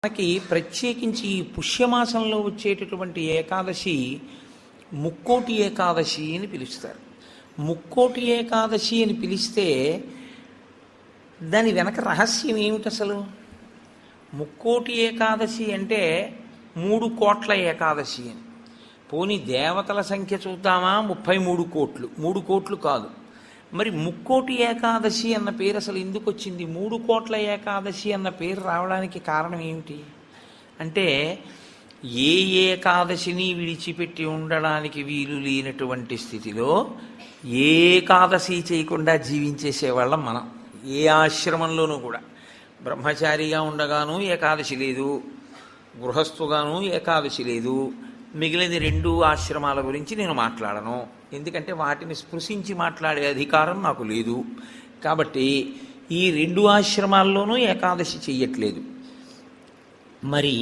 మనకి ప్రత్యేకించి ఈ పుష్యమాసంలో వచ్చేటటువంటి ఏకాదశి ముక్కోటి ఏకాదశి అని పిలుస్తారు. ముక్కోటి ఏకాదశి అని పిలిస్తే దాని వెనక రహస్యం ఏమిటి అసలు? ముక్కోటి ఏకాదశి అంటే 3 కోట్ల ఏకాదశి అని. పోనీ దేవతల సంఖ్య చూద్దామా, 33 కోట్లు. 3 కోట్లు కాదు. మరి ముక్కోటి ఏకాదశి అన్న పేరు అసలు ఎందుకు వచ్చింది? 3 కోట్ల ఏకాదశి అన్న పేరు రావడానికి కారణం ఏమిటి అంటే, ఏ ఏకాదశిని విడిచిపెట్టి ఉండడానికి వీలు లేనటువంటి స్థితిలో ఏకాదశి చేయకుండా జీవించేసేవాళ్ళం మనం. ఏ ఆశ్రమంలోనూ కూడా బ్రహ్మచారిగా ఉండగాను ఏకాదశి లేదు, గృహస్థుగాను ఏకాదశి లేదు. మిగిలిన 2 ఆశ్రమాల గురించి నేను మాట్లాడను, ఎందుకంటే వాటిని స్పృశించి మాట్లాడే అధికారం నాకు లేదు. కాబట్టి ఈ 2 ఆశ్రమాల్లోనూ ఏకాదశి చెయ్యట్లేదు. మరి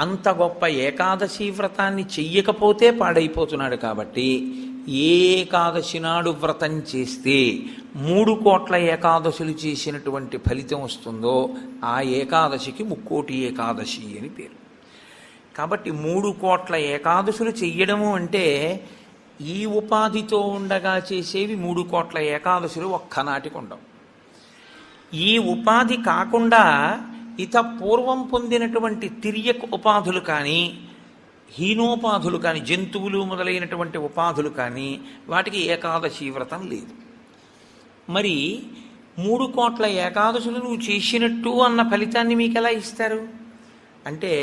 అంత గొప్ప ఏకాదశి వ్రతాన్ని చెయ్యకపోతే పాడైపోతున్నాడు. కాబట్టి ఏ ఏకాదశి నాడు వ్రతం చేస్తే 3 కోట్ల ఏకాదశులు చేసినటువంటి ఫలితం వస్తుందో ఆ ఏకాదశికి ముక్కోటి ఏకాదశి అని పేరు. కాబట్టి 3 కోట్ల ఏకాదశులు చెయ్యడము అంటే ఈ ఉపాధితో ఉండగా చేసేవి 3 కోట్ల ఏకాదశులు ఒక్కనాటికి ఉండవు. ఈ ఉపాధి కాకుండా ఇత పూర్వం పొందినటువంటి తిర్యక్ ఉపాధులు కానీ, హీనోపాధులు కానీ, జంతువులు మొదలైనటువంటి ఉపాధులు కానీ వాటికి ఏకాదశి వ్రతం లేదు. మరి 3 కోట్ల ఏకాదశులు నువ్వు చేసినట్టు అన్న ఫలితాన్ని మీకు ఎలా ఇస్తారు అంటే,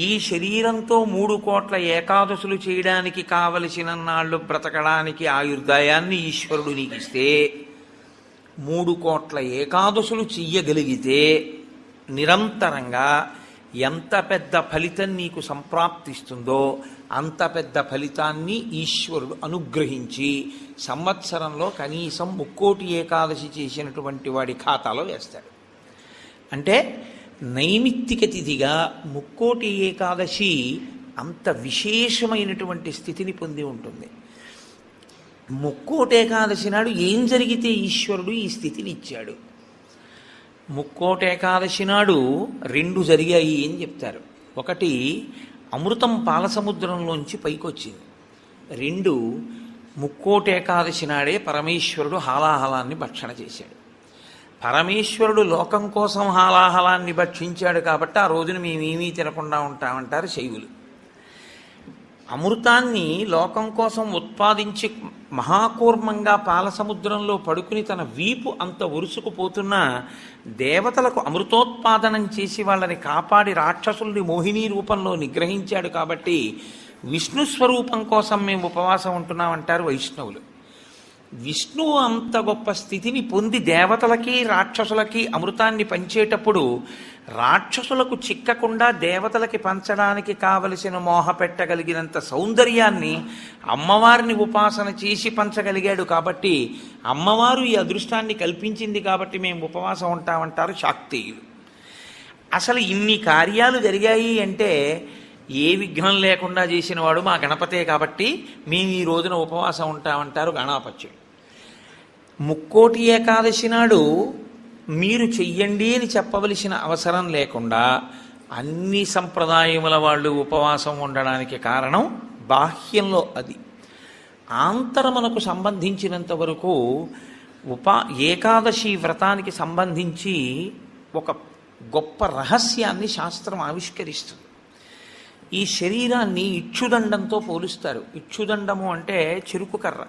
ఈ శరీరంతో 3 కోట్ల ఏకాదశులు చేయడానికి కావలసిన నాళ్ళు బ్రతకడానికి ఆయుర్దాయాన్ని ఈశ్వరుడు నీకు ఇస్తే, 3 కోట్ల ఏకాదశులు చెయ్యగలిగితే నిరంతరంగా ఎంత పెద్ద ఫలితం నీకు సంప్రాప్తిస్తుందో అంత పెద్ద ఫలితాన్ని ఈశ్వరుడు అనుగ్రహించి సంవత్సరంలో కనీసం ముక్కోటి ఏకాదశి చేసినటువంటి వాడి ఖాతాలో వేస్తాడు. అంటే నైమిత్తిక తిథిగా ముక్కోటి ఏకాదశి అంత విశేషమైనటువంటి స్థితిని పొంది ఉంటుంది. ముక్కోటి ఏకాదశి నాడు ఏం జరిగితే ఈశ్వరుడు ఈ స్థితిని ఇచ్చాడు? ముక్కోటి ఏకాదశి నాడు 2 జరిగాయి అని చెప్తారు. ఒకటి, అమృతం పాలసముద్రంలోంచి పైకొచ్చింది. 2, ముక్కోటి ఏకాదశి నాడే పరమేశ్వరుడు హాలాహలాన్ని భక్షణ చేశాడు. పరమేశ్వరుడు లోకం కోసం హాలాహలాన్ని భక్షించాడు కాబట్టి ఆ రోజున మేమేమీ తినకుండా ఉంటామంటారు శైవులు. అమృతాన్ని లోకం కోసం ఉత్పాదించి మహాకూర్మంగా పాలసముద్రంలో పడుకుని తన వీపు అంత ఉరుసుకుపోతున్నా దేవతలకు అమృతోత్పాదనం చేసి వాళ్ళని కాపాడి రాక్షసుల్ని మోహిని రూపంలో నిగ్రహించాడు. కాబట్టి విష్ణు స్వరూపం కోసం మేము ఉపవాసం ఉంటున్నామంటారు వైష్ణవులు. విష్ణువు అంత గొప్ప స్థితిని పొంది దేవతలకి రాక్షసులకి అమృతాన్ని పంచేటప్పుడు రాక్షసులకు చిక్కకుండా దేవతలకి పంచడానికి కావలసిన మోహ పెట్టగలిగినంత సౌందర్యాన్ని అమ్మవారిని ఉపాసన చేసి పంచగలిగాడు. కాబట్టి అమ్మవారు ఈ అదృష్టాన్ని కల్పించింది కాబట్టి మేము ఉపవాసం ఉంటామంటారు శాక్తేయులు. అసలు ఇన్ని కార్యాలు జరిగాయి అంటే ఏ విఘ్నం లేకుండా చేసిన వాడు మా గణపతే కాబట్టి మేము ఈ రోజున ఉపవాసం ఉంటామంటారు గణాపత్యుడు. ముక్కోటి ఏకాదశి నాడు మీరు చెయ్యండి అని చెప్పవలసిన అవసరం లేకుండా అన్ని సంప్రదాయముల వాళ్ళు ఉపవాసం ఉండడానికి కారణం బాహ్యంలో అది. ఆంతరమునకు సంబంధించినంత వరకు ఏకాదశి వ్రతానికి సంబంధించి ఒక గొప్ప రహస్యాన్ని శాస్త్రం ఆవిష్కరిస్తుంది. ఈ శరీరాన్ని ఇచ్చుదండంతో పోలుస్తారు. ఇచ్చుదండము అంటే చెరుకు కర్ర.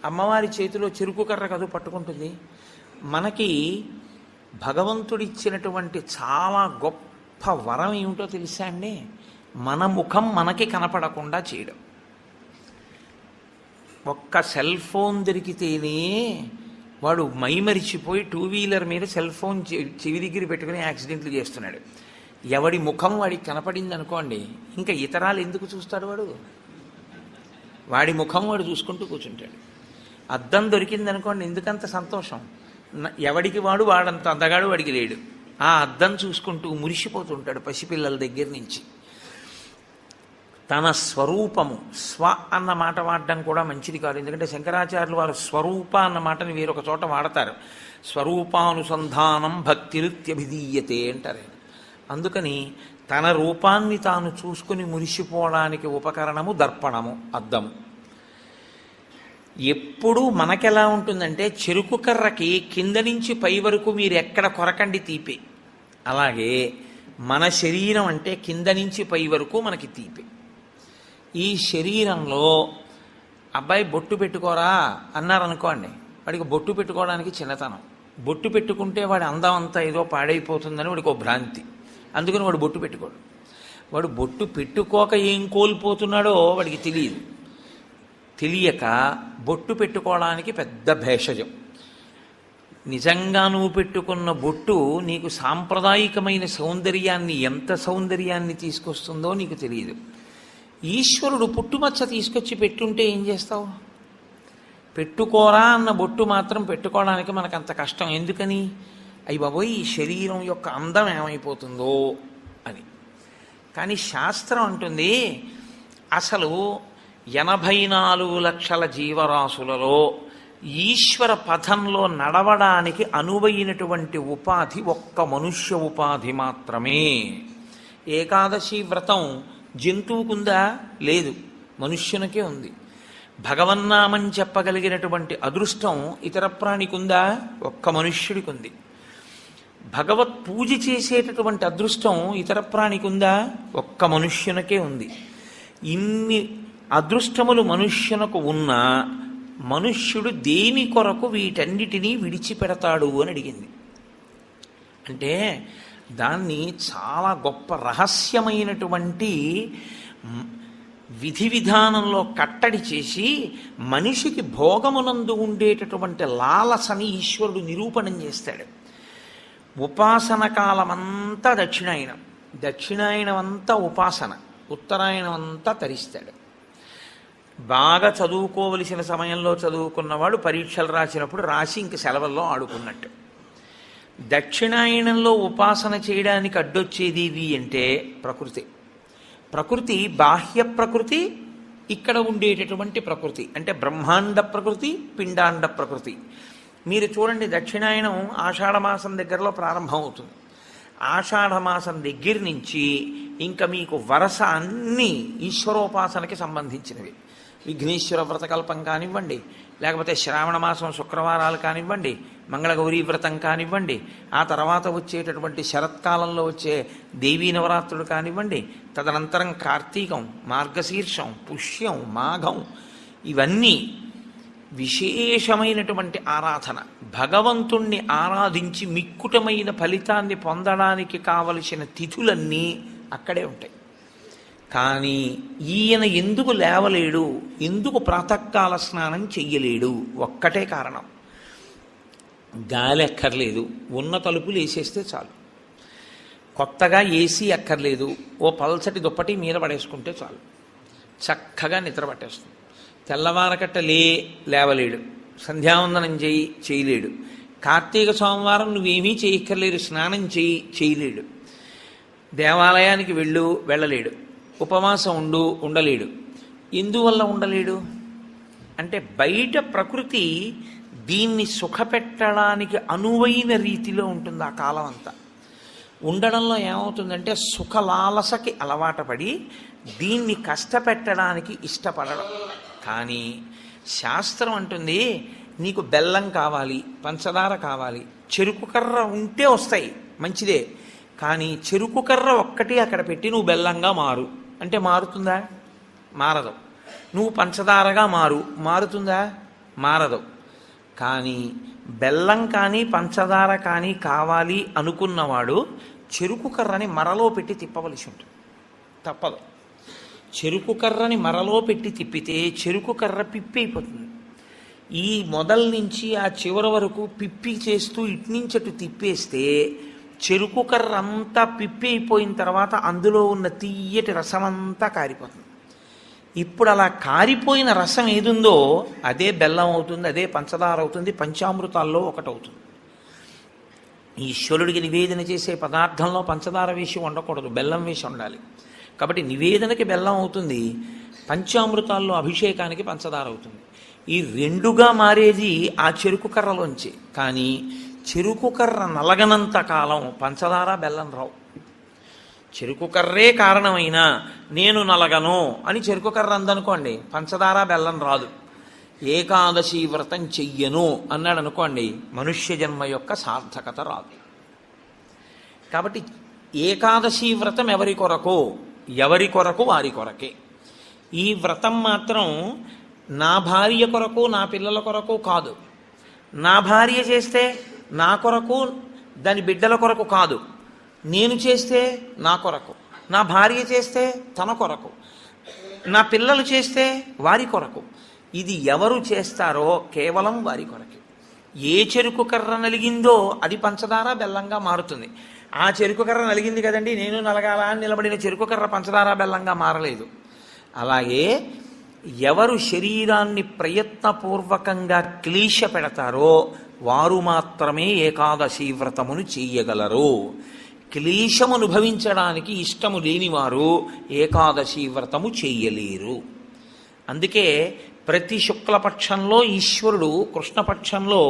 అమ్మవారి చేతిలో చెరుకు కర్ర కదు పట్టుకుంటుంది. మనకి భగవంతుడిచ్చినటువంటి చాలా గొప్ప వరం ఏమిటో తెలుసా అండి? మన ముఖం మనకి కనపడకుండా చేయడం. ఒక్క సెల్ ఫోన్ దొరికితేనే వాడు మైమరిచిపోయి 2 వీలర్ మీద సెల్ ఫోన్ చెవి దగ్గర పెట్టుకుని యాక్సిడెంట్లు చేస్తున్నాడు. ఎవడి ముఖం వాడికి కనపడింది అనుకోండి, ఇంకా ఇతరాలు ఎందుకు చూస్తాడు? వాడి ముఖం వాడు చూసుకుంటూ కూర్చుంటాడు. అద్దం దొరికింది అనుకోండి, ఎందుకంత సంతోషం? ఎవడికి వాడంత అందగాడు వాడికి లేడు. ఆ అద్దం చూసుకుంటూ మురిసిపోతుంటాడు పసిపిల్లల దగ్గర నుంచి. తన స్వరూపము, స్వ అన్న మాట వాడడం కూడా మంచిది కాదు. ఎందుకంటే శంకరాచార్యులు వారు స్వరూప అన్న మాటని వేరొక చోట వాడతారు. స్వరూపానుసంధానం భక్తిరుత్యభిధీయతే అంటారు. అందుకని తన రూపాన్ని తాను చూసుకుని మురిసిపోవడానికి ఉపకరణము దర్పణము, అద్దము. ఎప్పుడూ మనకెలా ఉంటుందంటే చెరుకు కర్రకి కింద నుంచి పై వరకు మీరు ఎక్కడ కొరకండి తీపే, అలాగే మన శరీరం అంటే కింద నుంచి పై వరకు మనకి తీపే. ఈ శరీరంలో అబ్బాయి బొట్టు పెట్టుకోరా అన్నారనుకోండి, వాడికి బొట్టు పెట్టుకోవడానికి చిన్నతనం. బొట్టు పెట్టుకుంటే వాడి అందం అంతా ఏదో పాడైపోతుందని వాడికి ఒక భ్రాంతి. అందుకని వాడు బొట్టు పెట్టుకోడు. వాడు బొట్టు పెట్టుకోక ఏం కోల్పోతున్నాడో వాడికి తెలియదు. తెలియక బొట్టు పెట్టుకోవడానికి పెద్ద భేషజం. నిజంగా నువ్వు పెట్టుకున్న బొట్టు నీకు సాంప్రదాయికమైన సౌందర్యాన్ని, ఎంత సౌందర్యాన్ని తీసుకొస్తుందో నీకు తెలియదు. ఈశ్వరుడు పుట్టుమచ్చ తీసుకొచ్చి పెట్టుంటే ఏం చేస్తావు? పెట్టుకోరా అన్న బొట్టు మాత్రం పెట్టుకోవడానికి మనకు అంత కష్టం ఎందుకని? అయ్యి బాబోయ్, ఈ శరీరం యొక్క అందం ఏమైపోతుందో అని. కానీ శాస్త్రం అంటుంది అసలు 84 లక్షల జీవరాశులలో ఈశ్వర పథంలో నడవడానికి అనువైనటువంటి ఉపాధి ఒక్క మనుష్య ఉపాధి మాత్రమే. ఏకాదశి వ్రతం జంతువుకుందా? లేదు, మనుష్యునికే ఉంది. భగవన్నామని చెప్పగలిగినటువంటి అదృష్టం ఇతర ప్రాణికుందా? ఒక్క మనుష్యుడికి ఉంది. భగవత్ పూజ చేసేటటువంటి అదృష్టం ఇతర ప్రాణికుందా? ఒక్క మనుష్యునికే ఉంది. ఇన్ని అదృష్టములు మనుష్యునకు ఉన్నా మనుష్యుడు దేని కొరకు వీటన్నిటినీ విడిచిపెడతాడు అని అడిగింది. అంటే దాన్ని చాలా గొప్ప రహస్యమైనటువంటి విధి విధానంలో కట్టడి చేసి మనిషికి భోగమునందు ఉండేటటువంటి లాలసని ఈశ్వరుడు నిరూపణం చేస్తాడు. ఉపాసన కాలమంతా దక్షిణాయనం, దక్షిణాయనం అంతా ఉపాసన, ఉత్తరాయణం అంతా తరిస్తాడు. బాగా చదువుకోవలసిన సమయంలో చదువుకున్నవాడు పరీక్షలు రాసినప్పుడు రాసి ఇంక సెలవుల్లో ఆడుకున్నట్టు. దక్షిణాయనంలో ఉపాసన చేయడానికి అడ్డొచ్చేది అంటే ప్రకృతి. ప్రకృతి బాహ్య ప్రకృతి, ఇక్కడ ఉండేటటువంటి ప్రకృతి అంటే బ్రహ్మాండ ప్రకృతి, పిండాండ ప్రకృతి. మీరు చూడండి, దక్షిణాయనం ఆషాఢమాసం దగ్గరలో ప్రారంభం అవుతుంది. ఆషాఢమాసం దగ్గర నుంచి ఇంకా మీకు వరస అన్నీ ఈశ్వరోపాసనకి సంబంధించినవి. విఘ్నేశ్వర వ్రతకల్పం కానివ్వండి, లేకపోతే శ్రావణ మాసం శుక్రవారాలు కానివ్వండి, మంగళగౌరీ వ్రతం కానివ్వండి, ఆ తర్వాత వచ్చేటటువంటి శరత్కాలంలో వచ్చే దేవీ నవరాత్రులు కానివ్వండి, తదనంతరం కార్తీకం, మార్గశీర్షం, పుష్యం, మాఘం, ఇవన్నీ విశేషమైనటువంటి ఆరాధన. భగవంతుణ్ణి ఆరాధించి మిక్కుటమైన ఫలితాన్ని పొందడానికి కావలసిన తిథులన్నీ అక్కడే ఉంటాయి. కానీ ఈయన ఎందుకు లేవలేడు, ఎందుకు ప్రాతకాల స్నానం చెయ్యలేడు? ఒక్కటే కారణం, గాలి అక్కర్లేదు, ఉన్న తలుపులు వేసేస్తే చాలు. కొత్తగా ఏసీ అక్కర్లేదు, ఓ పల్చటి దుప్పటి మీద పడేసుకుంటే చాలు, చక్కగా నిద్ర పట్టేస్తుంది. తెల్లవారకట్ట లేవలేడు, సంధ్యావందనం చేయలేడు, కార్తీక సోమవారం నువ్వేమీ చేయక్కర్లేదు, స్నానం చేయలేడు, దేవాలయానికి వెళ్ళలేడు, ఉపవాసం ఉండలేడు. ఎందువల్ల ఉండలేడు అంటే బయట ప్రకృతి దీన్ని సుఖపెట్టడానికి అనువైన రీతిలో ఉంటుంది. ఆ కాలం అంతా ఉండడంలో ఏమవుతుందంటే సుఖలాలసకి అలవాటు పడి దీన్ని కష్టపెట్టడానికి ఇష్టపడడం. కానీ శాస్త్రం అంటుంది నీకు బెల్లం కావాలి, పంచదార కావాలి, చెరుకు కర్ర ఉంటే వస్తాయి, మంచిదే. కానీ చెరుకు కర్ర ఒక్కటి అక్కడ పెట్టి నువ్వు బెల్లంగా మారు అంటే మారుతుందా? మారదు. నువ్వు పంచదారగా మారుతుందా? మారదు. కానీ బెల్లం కానీ పంచదార కానీ కావాలి అనుకున్నవాడు చెరుకు కర్రని మరలో పెట్టి తిప్పవలసి ఉంటుంది, తప్పదు. చెరుకు కర్రని మరలో పెట్టి తిప్పితే చెరుకు కర్ర పిప్పి అయిపోతుంది. ఈ మొదల నుంచి ఆ చివరి వరకు పిప్పి చేస్తూ ఇట్నుంచి అటు తిప్పేస్తే చెరుకు కర్ర అంతా పిప్పి అయిపోయిన తర్వాత అందులో ఉన్న తీయటి రసం అంతా కారిపోతుంది. ఇప్పుడు అలా కారిపోయిన రసం ఏదుందో అదే బెల్లం అవుతుంది, అదే పంచదార అవుతుంది, పంచామృతాల్లో ఒకటవుతుంది. ఈశ్వరుడికి నివేదన చేసే పదార్థంలో పంచదార వేసి ఉండకూడదు, బెల్లం వేసి ఉండాలి. కాబట్టి నివేదనకి బెల్లం అవుతుంది, పంచామృతాల్లో అభిషేకానికి పంచదార అవుతుంది. ఈ రెండుగా మారేది ఆ చెరుకు కర్రలోంచి. కానీ చెరుకు కర్ర నలగనంత కాలం పంచదార బెల్లం రావు. చెరుకు కర్రే కారణమైనా నేను నలగను అని చెరుకు కర్ర అందనుకోండి, పంచదార బెల్లం రాదు. ఏకాదశి వ్రతం చెయ్యను అన్నాడు అనుకోండి, మనుష్య జన్మ యొక్క సార్థకత రాదు. కాబట్టి ఏకాదశి వ్రతం ఎవరి కొరకు? ఎవరి కొరకు వారి కొరకే. ఈ వ్రతం మాత్రం నా భార్య కొరకు నా పిల్లల కొరకు కాదు. నా భార్య చేస్తే నా కొరకు దాని బిడ్డల కొరకు కాదు. నేను చేస్తే నా కొరకు, నా భార్య చేస్తే తన కొరకు, నా పిల్లలు చేస్తే వారి కొరకు. ఇది ఎవరు చేస్తారో కేవలం వారి కొరకే. ఏ చెరుకు కర్ర నలిగిందో అది పంచదార బెల్లంగా మారుతుంది. ఆ చెరుకు కర్ర నలిగింది కదండి, నేను నలగాల అని నిలబడిన చెరుకు కర్ర పంచదార బెల్లంగా మారలేదు. అలాగే ఎవరు శరీరాన్ని ప్రయత్నపూర్వకంగా క్లీశ పెడతారో వారు మాత్రమే ఏకాదశి వ్రతమును చెయ్యగలరు. క్లీశము అనుభవించడానికి ఇష్టము లేనివారు ఏకాదశి వ్రతము చెయ్యలేరు. అందుకే ప్రతి శుక్లపక్షంలో ఈశ్వరుడు కృష్ణపక్షంలో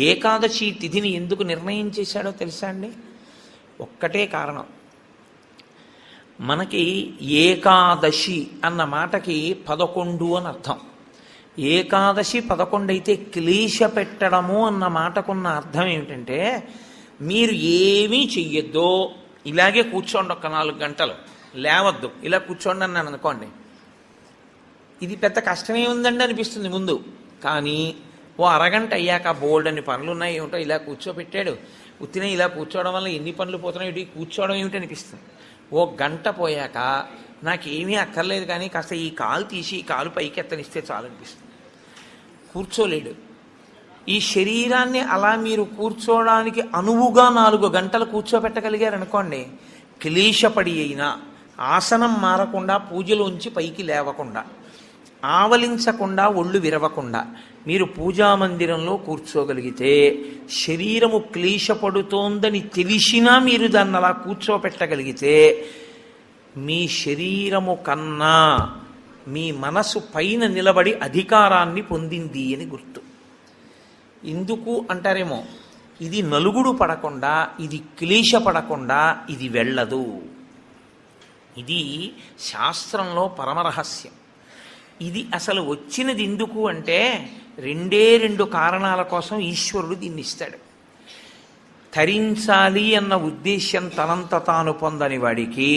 ఏకాదశి తిథిని ఎందుకు నిర్ణయం చేశాడో తెలుసా అండి? ఒక్కటే కారణం. మనకి ఏకాదశి అన్న మాటకి 11 అని అర్థం. ఏకాదశి 11 అయితే క్లీశ పెట్టడము అన్న మాటకున్న అర్థం ఏమిటంటే, మీరు ఏమీ చెయ్యొద్దు, ఇలాగే కూర్చోండి, ఒక్క 4 గంటలు లేవద్దు, ఇలా కూర్చోండి అన్నాను అనుకోండి, ఇది పెద్ద కష్టమే ఉందండి అనిపిస్తుంది ముందు. కానీ ఓ అరగంట అయ్యాక బోల్డ్ అని పనులు ఉన్నాయి, ఏమిటో ఇలా కూర్చోబెట్టాడు, ఉత్తినే ఇలా కూర్చోవడం వల్ల ఎన్ని పనులు పోతున్నాయి, ఇటు కూర్చోవడం ఏమిటి అనిపిస్తుంది. ఓ గంట పోయాక నాకేమీ అక్కర్లేదు కానీ కాస్త ఈ కాలు తీసి ఈ కాలు పైకి ఎత్తనిస్తే చాలనిపిస్తుంది. కూర్చోలేడు. ఈ శరీరాన్ని అలా మీరు కూర్చోవడానికి అనువుగా 4 గంటలు కూర్చోబెట్టగలిగారనుకోండి, క్లీశపడి అయినా ఆసనం మారకుండా, పూజలోంచి పైకి లేవకుండా, ఆవలించకుండా, ఒళ్ళు విరవకుండా మీరు పూజామందిరంలో కూర్చోగలిగితే, శరీరము క్లీశపడుతోందని తెలిసినా మీరు దాన్ని అలా కూర్చోపెట్టగలిగితే, మీ శరీరము కన్నా మీ మనసు పైన నిలబడి అధికారాన్ని పొందింది అని గుర్తు. ఎందుకు అంటారేమో, ఇది నలుగుడు పడకుండా, ఇది క్లీశ పడకుండా ఇది వెళ్ళదు. ఇది శాస్త్రంలో పరమరహస్యం. ఇది అసలు వచ్చినది ఎందుకు అంటే, 2 కారణాల కోసం ఈశ్వరుడు దీన్ని ఇస్తాడు. తరించాలి అన్న ఉద్దేశ్యం తనంత తాను పొందని వాడికి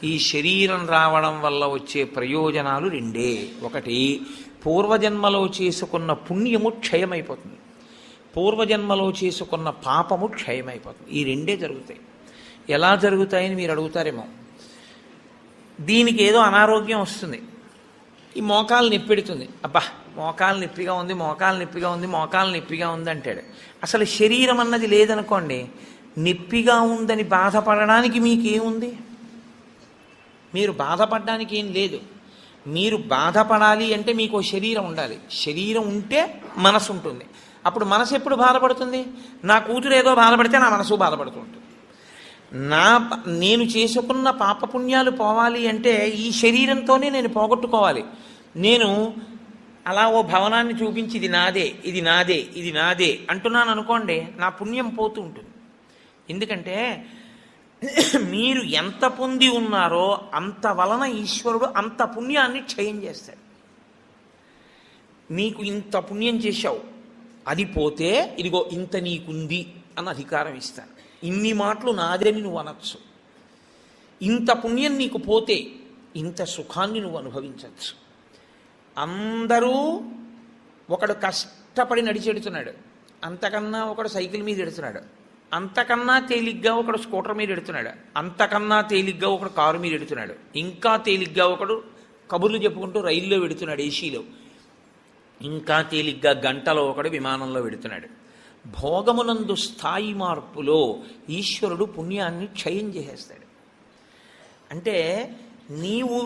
ఈ శరీరం రావడం వల్ల వచ్చే ప్రయోజనాలు 2. ఒకటి, పూర్వజన్మలో చేసుకున్న పుణ్యము క్షయమైపోతుంది, పూర్వజన్మలో చేసుకున్న పాపము క్షయమైపోతుంది. ఈ 2 జరుగుతాయి. ఎలా జరుగుతాయని మీరు అడుగుతారేమో. దీనికి ఏదో అనారోగ్యం వస్తుంది, ఈ మోకాలు నొప్పెడుతుంది, అబ్బా మోకాలు నొప్పిగా ఉంది, మోకాలు నొప్పిగా ఉంది, మోకాలు నొప్పిగా ఉంది అంటాడు. అసలు శరీరం అన్నది లేదనుకోండి, నొప్పిగా ఉందని బాధపడడానికి మీకేముంది? మీరు బాధపడడానికి ఏం లేదు. మీరు బాధపడాలి అంటే మీకు శరీరం ఉండాలి. శరీరం ఉంటే మనసు ఉంటుంది. అప్పుడు మనసు ఎప్పుడు బాధపడుతుంది? నా కూతురు ఏదో బాధపడితే నా మనసు బాధపడుతుంటుంది. నేను చేసుకున్న పాపపుణ్యాలు పోవాలి అంటే ఈ శరీరంతోనే నేను పోగొట్టుకోవాలి. నేను అలా ఓ భవనాన్ని చూపించి ఇది నాదే, ఇది నాదే, ఇది నాదే అంటున్నాను అనుకోండి, నా పుణ్యం పోతూ ఉంటుంది. ఎందుకంటే మీరు ఎంత పొంది ఉన్నారో అంత వలన ఈశ్వరుడు అంత పుణ్యాన్ని క్షయం చేస్తాడు. నీకు ఇంత పుణ్యం చేశావు, అది పోతే ఇదిగో ఇంత నీకుంది అన్న అధికారం ఇస్తాను. ఇన్ని మాటలు నాదని నువ్వు అనొచ్చు. ఇంత పుణ్యం నీకు పోతే ఇంత సుఖాన్ని నువ్వు అనుభవించవచ్చు. అందరూ ఒకడు కష్టపడి నడిచెడుతున్నాడు, అంతకన్నా ఒకడు సైకిల్ మీద ఎడుతున్నాడు, అంతకన్నా తేలిగ్గా ఒకడు స్కూటర్ మీద ఎడుతున్నాడు, అంతకన్నా తేలిగ్గా ఒకడు కారు మీద ఎడుతున్నాడు, ఇంకా తేలిగ్గా ఒకడు కబుర్లు చెప్పుకుంటూ రైల్లో వెడుతున్నాడు ఏసీలో, ఇంకా తేలిగ్గా గంటలో ఒకడు విమానంలో వెడుతున్నాడు. భోగమునందు స్థాయి మార్పులో ఈశ్వరుడు పుణ్యాన్ని క్షయం చేసేస్తాడు. అంటే నీవు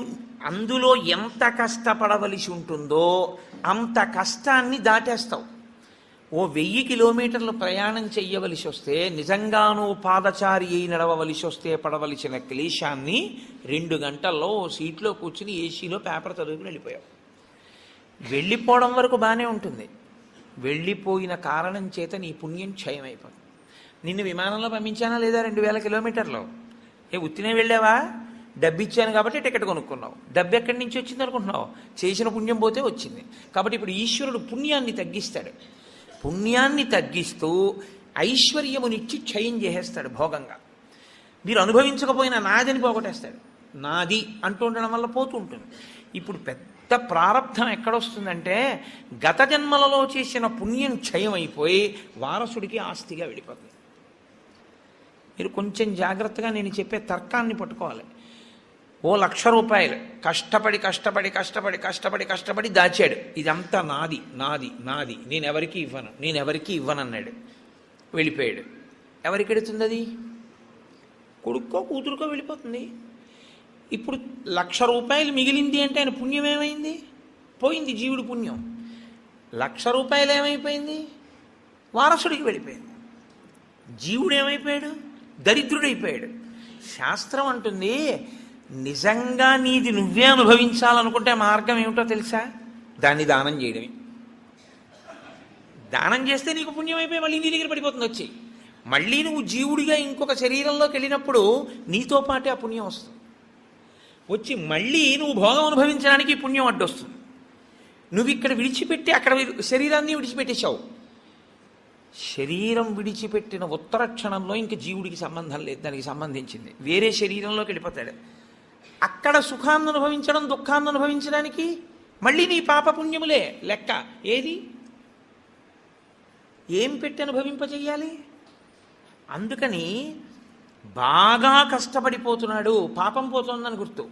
అందులో ఎంత కష్టపడవలసి ఉంటుందో అంత కష్టాన్ని దాటేస్తావు. ఓ 1000 కిలోమీటర్లు ప్రయాణం చెయ్యవలసి వస్తే, నిజంగానూ పాదచారి అయి నడవవలసి వస్తే పడవలసిన క్లేశాన్ని 2 గంటల్లో సీట్లో కూర్చుని ఏసీలో పేపర్ చదువుకుని వెళ్ళిపోయావు. వెళ్ళిపోవడం వరకు బాగానే ఉంటుంది, వెళ్ళిపోయిన కారణం చేత నీ పుణ్యం క్షయమైపోతుంది. నిన్ను విమానంలో పంపించానా లేదా 2000 కిలోమీటర్లు? ఉత్తినే వెళ్ళావా? డబ్బు ఇచ్చాను కాబట్టి టికెట్ కొనుక్కున్నావు. డబ్బు ఎక్కడి నుంచి వచ్చింది అనుకుంటున్నావు? చేసిన పుణ్యం పోతే వచ్చింది. కాబట్టి ఇప్పుడు ఈశ్వరుడు పుణ్యాన్ని తగ్గిస్తాడు. పుణ్యాన్ని తగ్గిస్తూ ఐశ్వర్యమునిచ్చి క్షయం చేసేస్తాడు భోగంగా. మీరు అనుభవించకపోయినా నాదని పోగొట్టేస్తాడు. నాది అంటూ ఉండడం వల్ల పోతూ ఉంటుంది. ఇప్పుడు పెద్ద ప్రారంధం ఎక్కడొస్తుందంటే గత జన్మలలో చేసిన పుణ్యం క్షయమైపోయి వారసుడికి ఆస్తిగా వెళ్ళిపోతుంది. మీరు కొంచెం జాగ్రత్తగా నేను చెప్పే తర్కాన్ని పట్టుకోవాలి. ఓ 1,00,000 రూపాయలు కష్టపడి కష్టపడి కష్టపడి కష్టపడి కష్టపడి దాచాడు. ఇదంతా నాది నాది నాది, నేనెవరికి ఇవ్వనన్నాడు. వెళ్ళిపోయాడు. ఎవరికి ఎడుతుంది అది? కొడుక్కో కూతురుకో వెళ్ళిపోతుంది. ఇప్పుడు 1,00,000 రూపాయలు మిగిలింది అంటే ఆయన పుణ్యం ఏమైంది? పోయింది. జీవుడి పుణ్యం. 1,00,000 రూపాయలు ఏమైపోయింది? వారసుడికి వెళ్ళిపోయింది. జీవుడు ఏమైపోయాడు? దరిద్రుడైపోయాడు. శాస్త్రం అంటుంది నిజంగా నీది నువ్వే అనుభవించాలనుకుంటే మార్గం ఏమిటో తెలుసా? దాన్ని దానం చేయడమే. దానం చేస్తే నీకు పుణ్యం అయిపోయి మళ్ళీ నీ దగ్గర పడిపోతుంది వచ్చి. మళ్ళీ నువ్వు జీవుడిగా ఇంకొక శరీరంలోకి వెళ్ళినప్పుడు నీతో పాటే ఆ పుణ్యం వస్తుంది. వచ్చి మళ్ళీ నువ్వు భోగం అనుభవించడానికి పుణ్యం అడ్డొస్తుంది. నువ్వు ఇక్కడ విడిచిపెట్టి అక్కడ శరీరాన్ని విడిచిపెట్టేశావు. శరీరం విడిచిపెట్టిన ఉత్తర క్షణంలో ఇంక జీవుడికి సంబంధం లేదు. దానికి సంబంధించింది వేరే శరీరంలోకి వెళ్ళిపోతాడు. అక్కడ సుఖాన్ని అనుభవించడం, దుఃఖాన్ని అనుభవించడానికి మళ్ళీ నీ పాపపుణ్యములే లెక్క. ఏది? ఏం పెట్టి అనుభవింపజేయాలి? అందుకని బాగా కష్టపడిపోతున్నాడు, పాపం పోతోందని గుర్తు.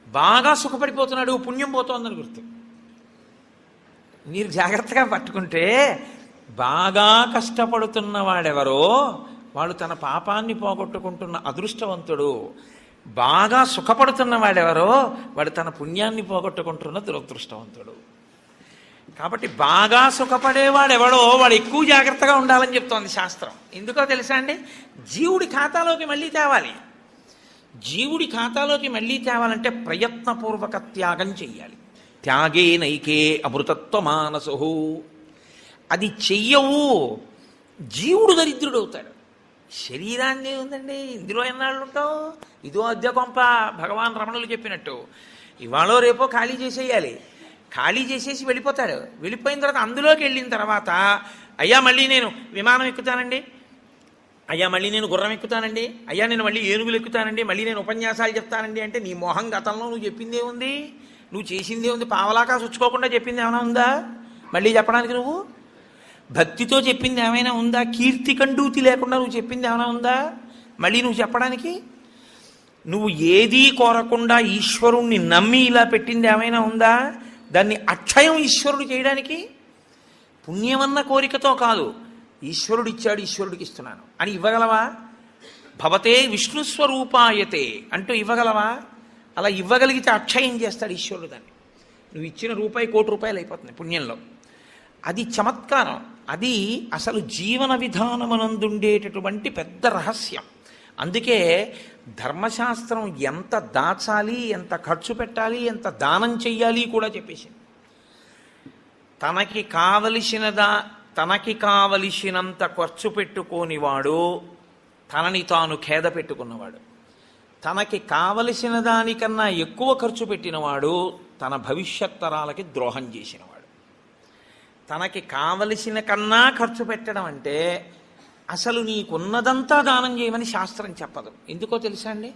బాగా సుఖపడిపోతున్నాడు, పుణ్యం పోతోందని గుర్తు. మీరు జాగ్రత్తగా పట్టుకుంటే బాగా కష్టపడుతున్న వాడెవరో వాడు తన పాపాన్ని పోగొట్టుకుంటున్న అదృష్టవంతుడు. బాగా సుఖపడుతున్న వాడెవరో వాడు తన పుణ్యాన్ని పోగొట్టుకుంటున్న దురదృష్టవంతుడు. కాబట్టి బాగా సుఖపడేవాడెవడో వాడు ఎక్కువ జాగ్రత్తగా ఉండాలని చెప్తోంది శాస్త్రం. ఎందుకో తెలుసా అండి? జీవుడి ఖాతాలోకి మళ్ళీ తేవాలి. జీవుడి ఖాతాలోకి మళ్ళీ తేవాలంటే ప్రయత్నపూర్వక త్యాగం చెయ్యాలి. త్యాగే నైకే అమృతత్వ మానసు. అది చెయ్యవు, జీవుడు దరిద్రుడవుతాడు. శరీరాన్ని ఉందండి, ఇందులో ఎన్నాళ్ళు ఉంటావు? ఇదో అద్దె కొంప. భగవాన్ రమణులు చెప్పినట్టు ఇవాళో రేపో ఖాళీ చేసేయాలి. ఖాళీ చేసేసి వెళ్ళిపోతాడు. వెళ్ళిపోయిన తర్వాత అందులోకి వెళ్ళిన తర్వాత అయ్యా మళ్ళీ నేను విమానం ఎక్కుతానండి, అయ్యా మళ్ళీ నేను గుర్రం ఎక్కుతానండి, అయ్యా నేను మళ్ళీ ఏనుగులు ఎక్కుతానండి, మళ్ళీ నేను ఉపన్యాసాలు చెప్తానండి అంటే నీ మొహం గతంలో నువ్వు చెప్పిందే ఉంది, నువ్వు చేసిందే ఉంది. పావలాకా సుచ్చుకోకుండా చెప్పింది ఏమైనా ఉందా మళ్ళీ చెప్పడానికి? నువ్వు భక్తితో చెప్పింది ఏమైనా ఉందా? కీర్తి కండూతి లేకుండా నువ్వు చెప్పింది ఏమైనా ఉందా మళ్ళీ నువ్వు చెప్పడానికి? నువ్వు ఏదీ కోరకుండా ఈశ్వరుణ్ణి నమ్మి ఇలా పెట్టింది ఏమైనా ఉందా? దాన్ని అక్షయం ఈశ్వరుడు చేయడానికి. పుణ్యమన్న కోరికతో కాదు, ఈశ్వరుడు ఇచ్చాడు ఈశ్వరుడికి ఇస్తున్నాను అని ఇవ్వగలవా? భవతే విష్ణుస్వరూపాయతే అంటూ ఇవ్వగలవా? అలా ఇవ్వగలిగితే అక్షయం చేస్తాడు ఈశ్వరుడు దాన్ని. నువ్వు ఇచ్చిన రూపాయి 1,00,00,000 రూపాయలు అయిపోతుంది పుణ్యంలో. అది చమత్కారం. అది అసలు జీవన విధానమునందుండేటటువంటి పెద్ద రహస్యం. అందుకే ధర్మశాస్త్రం ఎంత దాచాలి, ఎంత ఖర్చు పెట్టాలి, ఎంత దానం చెయ్యాలి కూడా చెప్పేసింది. తనకి కావలసినంత ఖర్చు పెట్టుకోనివాడు తనని తాను ఖేద పెట్టుకున్నవాడు. తనకి కావలసిన దానికన్నా ఎక్కువ ఖర్చు పెట్టినవాడు తన భవిష్యత్ తరాలకి ద్రోహం చేసినవాడు. తనకి కావలసిన కన్నా ఖర్చు పెట్టడం అంటే అసలు నీకున్నదంతా దానం చేయమని శాస్త్రం చెప్పదు. ఎందుకో తెలుసా అండి?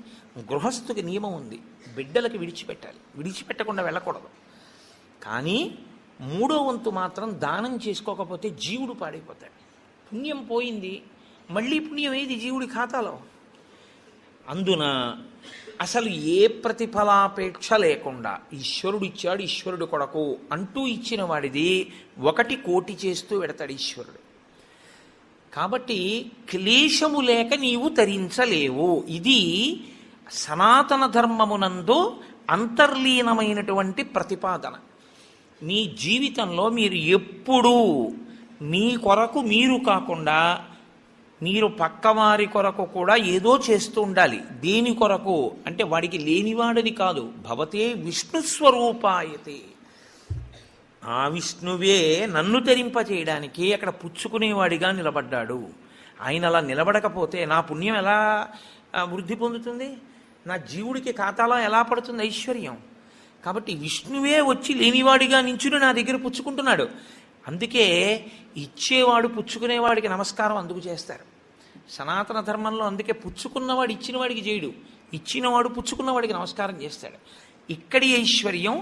గృహస్థుకి నియమం ఉంది, బిడ్డలకి విడిచిపెట్టాలి, విడిచిపెట్టకుండా వెళ్ళకూడదు. కానీ 3వ వంతు మాత్రం దానం చేసుకోకపోతే జీవుడు పాడైపోతాడు. పుణ్యం పోయింది, మళ్ళీ పుణ్యం ఏది జీవుడి ఖాతాలో? అందున అసలు ఏ ప్రతిఫలాపేక్ష లేకుండా ఈశ్వరుడు ఇచ్చాడు, ఈశ్వరుడు కొరకు అంటూ ఇచ్చిన వాడిది 1 కోటి చేస్తూ పెడతాడు ఈశ్వరుడు. కాబట్టి క్లేశము లేక నీవు తరించలేవు. ఇది సనాతన ధర్మమునందు అంతర్లీనమైనటువంటి ప్రతిపాదన. మీ జీవితంలో మీరు ఎప్పుడూ మీ కొరకు మీరు కాకుండా మీరు పక్కవారి కొరకు కూడా ఏదో చేస్తూ ఉండాలి. దేని కొరకు అంటే వాడికి లేనివాడని కాదు. భవతే విష్ణుస్వరూపాయతే. ఆ విష్ణువే నన్ను తరింపచేయడానికి అక్కడ పుచ్చుకునేవాడిగా నిలబడ్డాడు. ఆయన అలా నిలబడకపోతే నా పుణ్యం ఎలా వృద్ధి పొందుతుంది? నా జీవుడికి ఖాతాలో ఎలా పడుతుంది ఐశ్వర్యం? కాబట్టి విష్ణువే వచ్చి లేనివాడిగా నించుని నా దగ్గర పుచ్చుకుంటున్నాడు. అందుకే ఇచ్చేవాడు పుచ్చుకునేవాడికి నమస్కారం అందుకు చేస్తారు సనాతన ధర్మంలో. అందుకే పుచ్చుకున్నవాడు ఇచ్చిన వాడికి చేయడు, ఇచ్చినవాడు పుచ్చుకున్నవాడికి నమస్కారం చేస్తాడు. ఇక్కడి ఐశ్వర్యం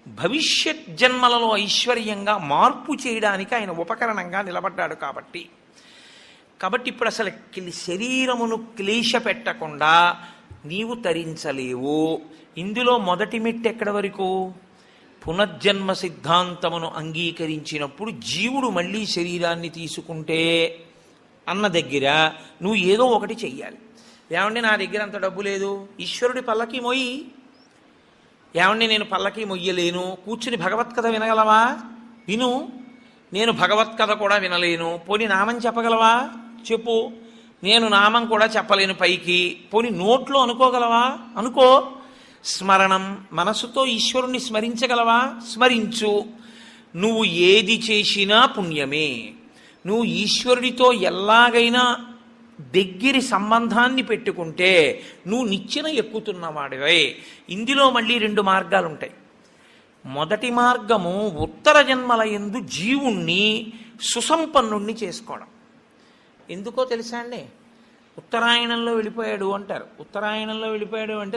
భవిష్యత్ జన్మలలో ఐశ్వర్యంగా మార్పు చేయడానికి ఆయన ఉపకరణంగా నిలబడ్డాడు. కాబట్టి ఇప్పుడు అసలు శరీరమును క్లేశ పెట్టకుండా నీవు తరించలేవు. ఇందులో మొదటి మెట్టు ఎక్కడ వరకు? పునర్జన్మ సిద్ధాంతమును అంగీకరించినప్పుడు జీవుడు మళ్ళీ శరీరాన్ని తీసుకుంటే అన్న దగ్గర నువ్వు ఏదో ఒకటి చెయ్యాలి. ఏమండి నా దగ్గర అంత డబ్బు లేదు, ఈశ్వరుడి పల్లకి మొయ్యి. ఏమండి నేను పల్లకి మొయ్యలేను, కూర్చుని భగవత్కథ వినగలవా? విను. నేను భగవత్కథ కూడా వినలేను, పోని నామం చెప్పగలవా? చెప్పు. నేను నామం కూడా చెప్పలేను పైకి, పోని నోట్లో అనుకోగలవా? అనుకో. స్మరణం, మనసుతో ఈశ్వరుణ్ణి స్మరించగలవా? స్మరించు. నువ్వు ఏది చేసినా పుణ్యమే. నువ్వు ఈశ్వరుడితో ఎలాగైనా దగ్గరి సంబంధాన్ని పెట్టుకుంటే నువ్వు నిచ్చెన ఎక్కుతున్నవాడివే. ఇందులో మళ్ళీ 2 మార్గాలు ఉంటాయి. మొదటి మార్గము ఉత్తర జన్మల యందు జీవుణ్ణి సుసంపన్నుణ్ణి చేసుకోవడం. ఎందుకో తెలుసా అండి? ఉత్తరాయణంలో వెళ్ళిపోయాడు అంటారు. ఉత్తరాయణంలో వెళ్ళిపోయాడు అంటే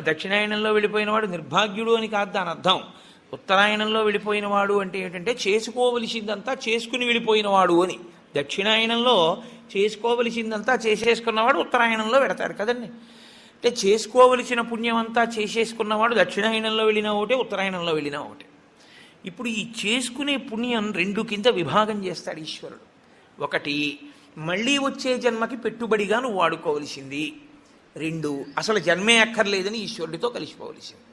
దక్షిణాయనంలో వెళ్ళిపోయిన వాడు నిర్భాగ్యుడు అని కాదు దాని అర్థం. ఉత్తరాయణంలో వెళ్ళిపోయిన వాడు అంటే ఏంటంటే చేసుకోవలసిందంతా చేసుకుని వెళ్ళిపోయినవాడు అని. దక్షిణాయనంలో చేసుకోవలసిందంతా చేసేసుకున్నవాడు ఉత్తరాయణంలో పెడతారు కదండి. అంటే చేసుకోవలసిన పుణ్యం అంతా చేసేసుకున్నవాడు దక్షిణాయనంలో వెళ్ళినా ఒకటే, ఉత్తరాయణంలో వెళ్ళినా ఒకటే. ఇప్పుడు ఈ చేసుకునే పుణ్యం 2 కింద విభాగం చేస్తాడు ఈశ్వరుడు. ఒకటి మళ్ళీ వచ్చే జన్మకి పెట్టుబడిగా నువ్వు వాడుకోవలసింది. 2 అసలు జన్మే అక్కర్లేదని ఈశ్వరుడితో కలిసిపోవలసింది.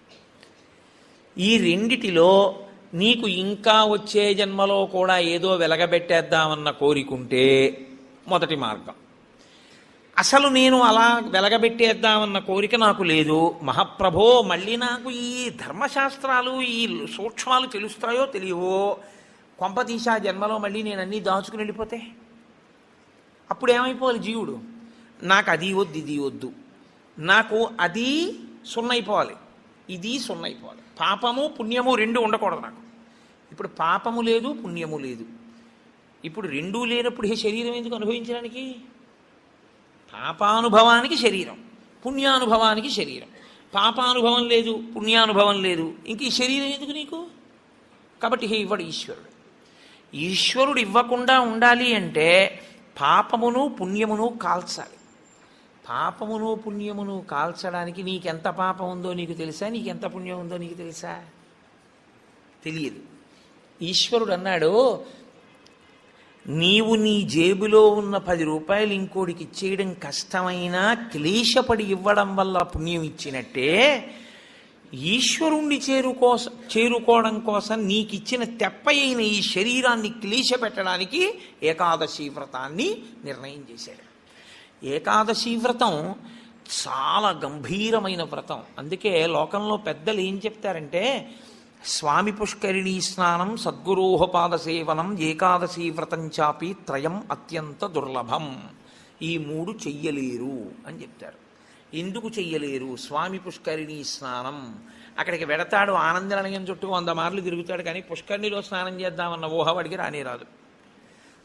ఈ రెండిటిలో నీకు ఇంకా వచ్చే జన్మలో కూడా ఏదో వెలగబెట్టేద్దామన్న కోరికుంటే మొదటి మార్గం. అసలు నేను అలా వెలగబెట్టేద్దామన్న కోరిక నాకు లేదు, మహాప్రభో మళ్ళీ నాకు ఈ ధర్మశాస్త్రాలు ఈ సూక్ష్మాలు తెలుస్తాయో తెలియవో, కొంపతీసా జన్మలో మళ్ళీ నేను అన్నీ దాచుకుని వెళ్ళిపోతే అప్పుడు ఏమైపోవాలి జీవుడు? నాకు అది వద్దు ఇది వద్దు, నాకు అది సున్నైపోవాలి ఇది సున్నైపోవాలి. పాపము పుణ్యము 2 ఉండకూడదు నాకు. ఇప్పుడు పాపము లేదు పుణ్యము లేదు. ఇప్పుడు 2 లేనప్పుడు ఈ శరీరం ఎందుకు అనుభవించడానికి? పాపానుభవానికి శరీరం, పుణ్యానుభవానికి శరీరం. పాపానుభవం లేదు పుణ్యానుభవం లేదు, ఇంక ఈ శరీరం ఎందుకు నీకు? కాబట్టి ఇవ్వడు ఈశ్వరుడు. ఈశ్వరుడు ఇవ్వకుండా ఉండాలి అంటే పాపమును పుణ్యమును కాల్చాలి. పాపమును పుణ్యమును కాల్చడానికి నీకెంత పాపం ఉందో నీకు తెలుసా? నీకెంత పుణ్యం ఉందో నీకు తెలుసా? తెలియదు. ఈశ్వరుడు అన్నాడు, నీవు నీ జేబులో ఉన్న 10 రూపాయలు ఇంకోడికి ఇచ్చేయడం కష్టమైనా క్లేశపడి ఇవ్వడం వల్ల పుణ్యం ఇచ్చినట్టే, ఈశ్వరుణ్ణి చేరుకోవడం కోసం నీకిచ్చిన తెప్పయైన ఈ శరీరాన్ని క్లేశ పెట్టడానికి ఏకాదశి వ్రతాన్ని నిర్ణయం చేశాడు. ఏకాదశి వ్రతం చాలా గంభీరమైన వ్రతం. అందుకే లోకంలో పెద్దలు ఏం చెప్తారంటే, స్వామి పుష్కరిణీ స్నానం, సద్గురోహపాద సేవనం, ఏకాదశి వ్రతం చాపి త్రయం అత్యంత దుర్లభం. ఈ 3 చెయ్యలేరు అని చెప్తారు. ఎందుకు చెయ్యలేరు? స్వామి పుష్కరిణీ స్నానం అక్కడికి వెడతాడు, ఆనందనిలయం చుట్టూ 100 మార్లు తిరుగుతాడు, కానీ పుష్కరిణిలో స్నానం చేద్దామన్న ఊహవాడికి రానే రాదు.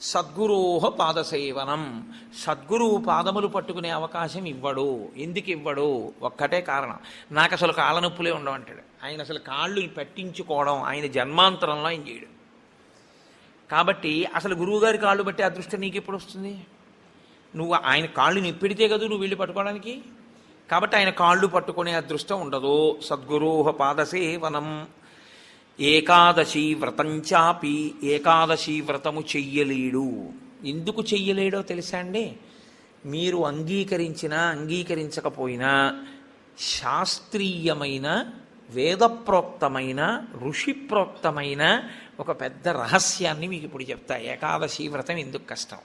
సద్గురోహ పాదసేవనం, సద్గురువు పాదములు పట్టుకునే అవకాశం ఇవ్వడు. ఎందుకు ఇవ్వడు? ఒక్కటే కారణం, నాకు అసలు కాళ్ళ నొప్పులే ఉండవంటాడు. ఆయన అసలు కాళ్ళు పట్టించుకోవడం ఆయన జన్మాంతరంలో ఆయన చేయడు. కాబట్టి అసలు గురువుగారి కాళ్ళు బట్టి అదృష్టం నీకు ఎప్పుడు వస్తుంది? నువ్వు ఆయన కాళ్ళు నిప్పెడితే కదా నువ్వు వెళ్ళి పట్టుకోవడానికి. కాబట్టి ఆయన కాళ్ళు పట్టుకునే అదృష్టం ఉండదు. సద్గురోహ పాదసేవనం. ఏకాదశి వ్రతం చాపి, ఏకాదశి వ్రతము చెయ్యలేడు. ఎందుకు చెయ్యలేడో తెలుసా అండి? మీరు అంగీకరించినా అంగీకరించకపోయినా శాస్త్రీయమైన వేదప్రోక్తమైన ఋషిప్రోక్తమైన ఒక పెద్ద రహస్యాన్ని మీకు ఇప్పుడు చెప్తా. ఏకాదశి వ్రతం ఎందుకు కష్టం?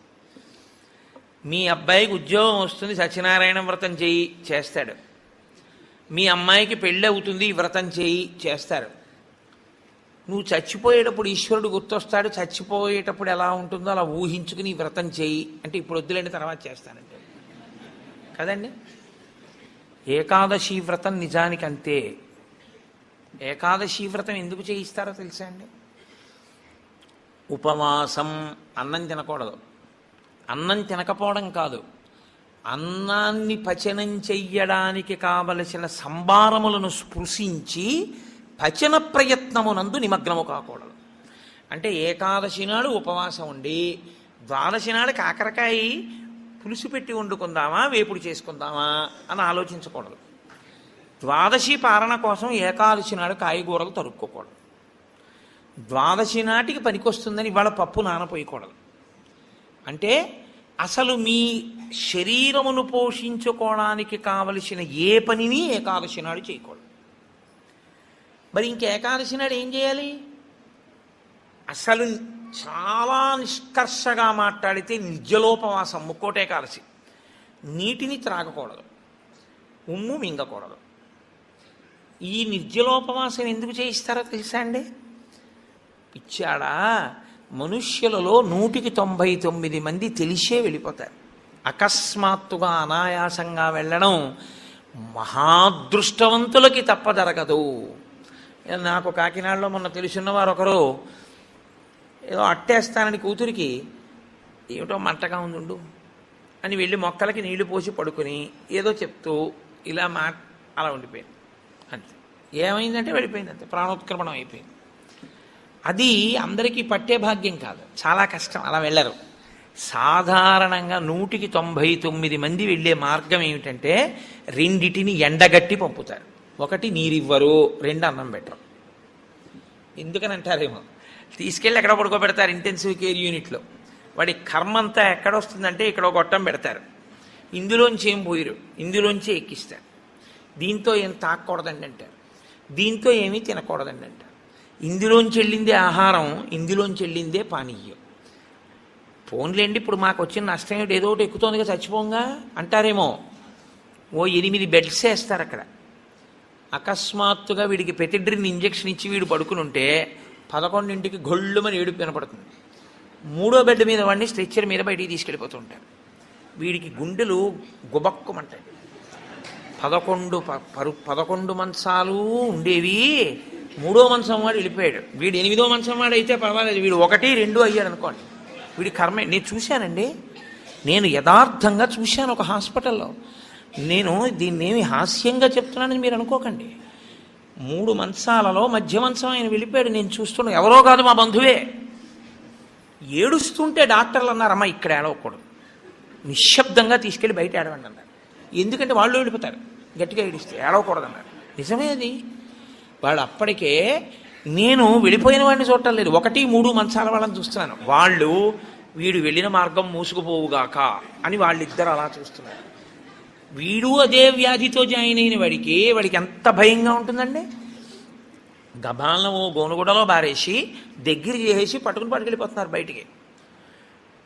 మీ అబ్బాయికి ఉద్యోగం వస్తుంది, సత్యనారాయణ వ్రతం చేయి, చేస్తాడు. మీ అమ్మాయికి పెళ్ళి అవుతుంది, ఈ వ్రతం చేయి, చేస్తారు. నువ్వు చచ్చిపోయేటప్పుడు ఈశ్వరుడు గుర్తొస్తాడు, చచ్చిపోయేటప్పుడు ఎలా ఉంటుందో అలా ఊహించుకుని వ్రతం చేయి అంటే ఇప్పుడు వద్దులేండి తర్వాత చేస్తానంటే కదండి. ఏకాదశి వ్రతం నిజానికి అంతే. ఏకాదశి వ్రతం ఎందుకు చేయిస్తారో తెలుసా అండి? ఉపవాసం, అన్నం తినకూడదు. అన్నం తినకపోవడం కాదు, అన్నాన్ని పచనం చెయ్యడానికి కావలసిన సంభారములను స్పృశించి పచన ప్రయత్నమునందు నిమగ్నము కాకూడదు. అంటే ఏకాదశి నాడు ఉపవాసం ఉండి ద్వాదశి నాడు కాకరకాయ పులుసు పెట్టి వండుకుందామా, వేపుడు చేసుకుందామా అని ఆలోచించకూడదు. ద్వాదశి పారణ కోసం ఏకాదశి నాడు కాయగూరలు తరుక్కోకూడదు. ద్వాదశి నాటికి పనికొస్తుందని ఇవాళ పప్పు నానపోయకూడదు. అంటే అసలు మీ శరీరమును పోషించుకోవడానికి కావలసిన ఏ పనిని ఏకాదశి నాడు చేయకూడదు. మరి ఇంక ఏకాదశి నాడు ఏం చేయాలి? అసలు చాలా నిష్కర్షగా మాట్లాడితే నిర్జలోపవాసం, ముక్కోటి ఏకాదశి. నీటిని త్రాగకూడదు, ఉమ్ము మింగకూడదు. ఈ నిర్జలోపవాసం ఎందుకు చేయిస్తారో తెలుసా అండి? పిచ్చాడా, మనుష్యులలో 199 మంది తెలిసే వెళ్ళిపోతారు. అకస్మాత్తుగా అనాయాసంగా వెళ్ళడం మహాదృష్టవంతులకి తప్ప జరగదు. నాకు కాకినాడలో మొన్న తెలుసున్నవారు ఒకరు ఏదో అట్టేస్తానని కూతురికి ఏమిటో మంటగా ఉండు అని వెళ్ళి మొక్కలకి నీళ్లు పోసి పడుకుని ఏదో చెప్తూ ఇలా అలా ఉండిపోయింది. అంతే. ఏమైందంటే వెళ్ళిపోయింది, అంతే, ప్రాణోత్క్రమణం అయిపోయింది. అది అందరికీ పట్టే భాగ్యం కాదు, చాలా కష్టం, అలా వెళ్ళరు. సాధారణంగా 199 మంది వెళ్ళే మార్గం ఏమిటంటే రెండిటిని ఎండగట్టి పంపుతారు. ఒకటి నీరివ్వరు, 2 అన్నం పెట్టరు. ఎందుకని అంటారేమో, తీసుకెళ్ళి ఎక్కడ పడుకోబెడతారు ఇంటెన్సివ్ కేర్ యూనిట్లో. వాడి కర్మ అంతా ఎక్కడొస్తుందంటే ఇక్కడ గొట్టం పెడతారు, ఇందులోంచి ఏం పోయిరు, ఇందులోంచి ఎక్కిస్తారు. దీంతో ఏం తాకూడదండి అంటారు, దీంతో ఏమీ తినకూడదండి అంటారు. ఇందులోంచి వెళ్ళిందే ఆహారం, ఇందులోంచి వెళ్ళిందే పానీయం. ఫోన్లేండి, ఇప్పుడు మాకు వచ్చిన నష్టం ఏమిటి, ఏదో ఒకటి ఎక్కుతోందిగా చచ్చిపోంగా అంటారేమో. ఓ 8 బెడ్స్ వేస్తారు అక్కడ. అకస్మాత్తుగా వీడికి పెతిడ్రిన్ ఇంజెక్షన్ ఇచ్చి వీడు పడుకుని ఉంటే 11ంటికి గొళ్ళుమని ఏడుపు వినపడుతుంది. 3వ బెడ్ మీద వాడిని స్ట్రెచ్చర్ మీద బయటికి తీసుకెళ్ళిపోతూ ఉంటారు. వీడికి గుండెలు గుబక్కుమంటాయి. 11 మంచాలు ఉండేవి, 3వ మంచం వాడు వెళ్ళిపోయాడు. వీడు 8వ మంచం వాడు అయితే పర్వాలేదు, వీడు 1, 2 అయ్యాడు అనుకోండి. వీడి కర్మే. నేను చూశానండి, నేను యథార్థంగా చూశాను ఒక హాస్పిటల్లో. నేను దీన్నేమి హాస్యంగా చెప్తున్నానని మీరు అనుకోకండి. 3 మంచాలలో మధ్య మంచం ఆయన వెళ్ళిపోయాడు. నేను చూస్తున్నా, ఎవరో కాదు మా బంధువే. ఏడుస్తుంటే డాక్టర్లు అన్నారు, అమ్మ ఇక్కడ ఏడవకూడదు, నిశ్శబ్దంగా తీసుకెళ్ళి బయట ఏడవండి అన్నారు. ఎందుకంటే వాళ్ళు వెళ్ళిపోతారు గట్టిగా ఏడిస్తే, ఏడవకూడదు అన్నారు. నిజమే అది. వాడు అప్పటికే, నేను వెళ్ళిపోయిన వాడిని చూడటం లేదు, 1, 3 మంచాల వాళ్ళని చూస్తున్నాను. వాళ్ళు వీడు వెళ్ళిన మార్గం మూసుకుపోవుగాక అని వాళ్ళిద్దరు అలా చూస్తున్నారు. వీడు అదే వ్యాధితో జాయిన్ అయిన వాడికి ఎంత భయంగా ఉంటుందండి. గబాలను గోనుగుడలో బారేసి దగ్గర చేసి పట్టుకెళ్ళిపోతున్నారు బయటికి.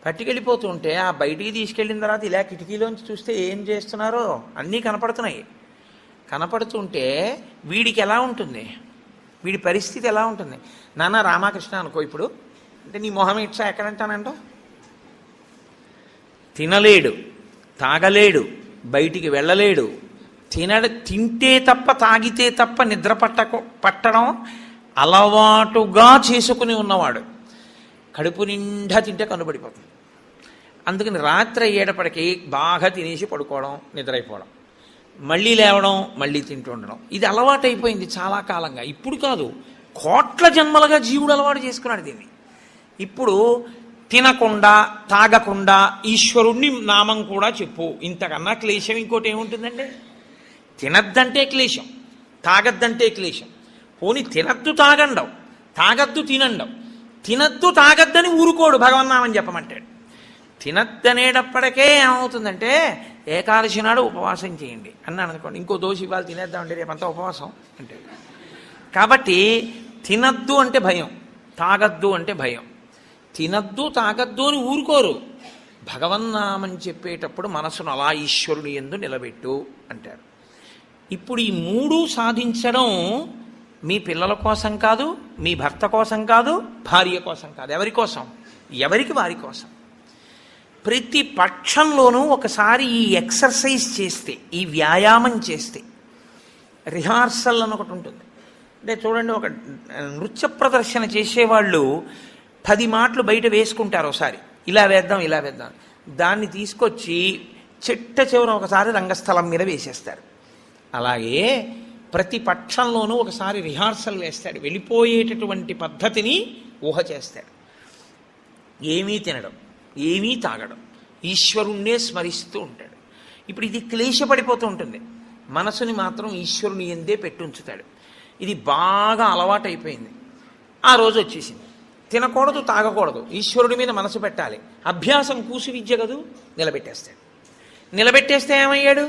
పట్టుకెళ్ళిపోతుంటే ఆ బయటికి తీసుకెళ్ళిన తర్వాత ఇలా కిటికీలోంచి చూస్తే ఏం చేస్తున్నారో అన్నీ కనపడుతున్నాయి. కనపడుతుంటే వీడికి ఎలా ఉంటుంది, వీడి పరిస్థితి ఎలా ఉంటుంది? నాన్న రామకృష్ణ అనుకో ఇప్పుడు, అంటే నీ మొహం ఇట్సా ఎక్కడంటానంట. తినలేడు, బయటికి వెళ్ళలేడు, తింటే తప్ప తాగితే తప్ప నిద్ర పట్టడం అలవాటుగా చేసుకుని ఉన్నవాడు కడుపు నిండా తింటే కనుబడిపోతుంది. అందుకని రాత్రి అయ్యేటప్పటికీ బాగా తినేసి పడుకోవడం, నిద్రైపోవడం, మళ్ళీ లేవడం, మళ్ళీ తింటూ ఉండడం, ఇది అలవాటైపోయింది చాలా కాలంగా. ఇప్పుడు కాదు, కోట్ల జన్మలుగా జీవుడు అలవాటు చేసుకున్నాడు దీన్ని. ఇప్పుడు తినకుండా తాగకుండా ఈశ్వరుణ్ణి నామం కూడా చెప్పు, ఇంతకన్నా క్లేశం ఇంకోటి ఏముంటుందండి? తినద్దంటే క్లేశం, తాగద్దంటే క్లేశం. పోనీ తినద్దు తాగండం, తాగద్దు తినండం. తినద్దు తాగద్దని ఊరుకోడు, భగవన్నామని చెప్పమంటాడు. తినద్దనేటప్పటికే ఏమవుతుందంటే ఏకాదశి నాడు ఉపవాసం చేయండి అన్నాను అనుకోండి, ఇంకో దోషి ఇవాళ తినేద్దామంటే రేపంతా ఉపవాసం అంటే. కాబట్టి తినద్దు అంటే భయం, తాగద్దు అంటే భయం. తినద్దు తాగద్దు అని ఊరుకోరు. భగవన్నామని చెప్పేటప్పుడు మనసును అలా ఈశ్వరుని యందు నిలబెట్టు అంటారు. ఇప్పుడు ఈ 3 సాధించడం మీ పిల్లల కోసం కాదు, మీ భర్త కోసం కాదు, భార్య కోసం కాదు. ఎవరి కోసం? ఎవరికి వారి కోసం. ప్రతి పక్షంలోనూ ఒకసారి ఈ ఎక్సర్సైజ్ చేస్తే, ఈ వ్యాయామం చేస్తే, రిహార్సల్ అని ఒకటి ఉంటుంది. అంటే చూడండి, ఒక నృత్య ప్రదర్శన చేసేవాళ్ళు 10 మాటలు బయట వేసుకుంటారు ఒకసారి, ఇలా వేద్దాం ఇలా వేద్దాం, దాన్ని తీసుకొచ్చి చిట్ట చివర ఒకసారి రంగస్థలం మీద వేసేస్తారు. అలాగే ప్రతి పక్షంలోనూ ఒకసారి రిహార్సల్ వేస్తాడు, వెళ్ళిపోయేటటువంటి పద్ధతిని ఊహ చేస్తాడు. ఏమీ తినడం, ఏమీ తాగడం, ఈశ్వరుణ్ణే స్మరిస్తూ ఉంటాడు. ఇప్పుడు ఇది క్లేశపడిపోతూ ఉంటుంది, మనసుని మాత్రం ఈశ్వరుని ఎందే పెట్టుంచుతాడు. ఇది బాగా అలవాటైపోయింది. ఆ రోజు వచ్చేసింది, తినకూడదు తాగకూడదు, ఈశ్వరుడి మీద మనసు పెట్టాలి. అభ్యాసం కూసు విద్య కదూ, నిలబెట్టేస్తాడు. నిలబెట్టేస్తే ఏమయ్యాడు?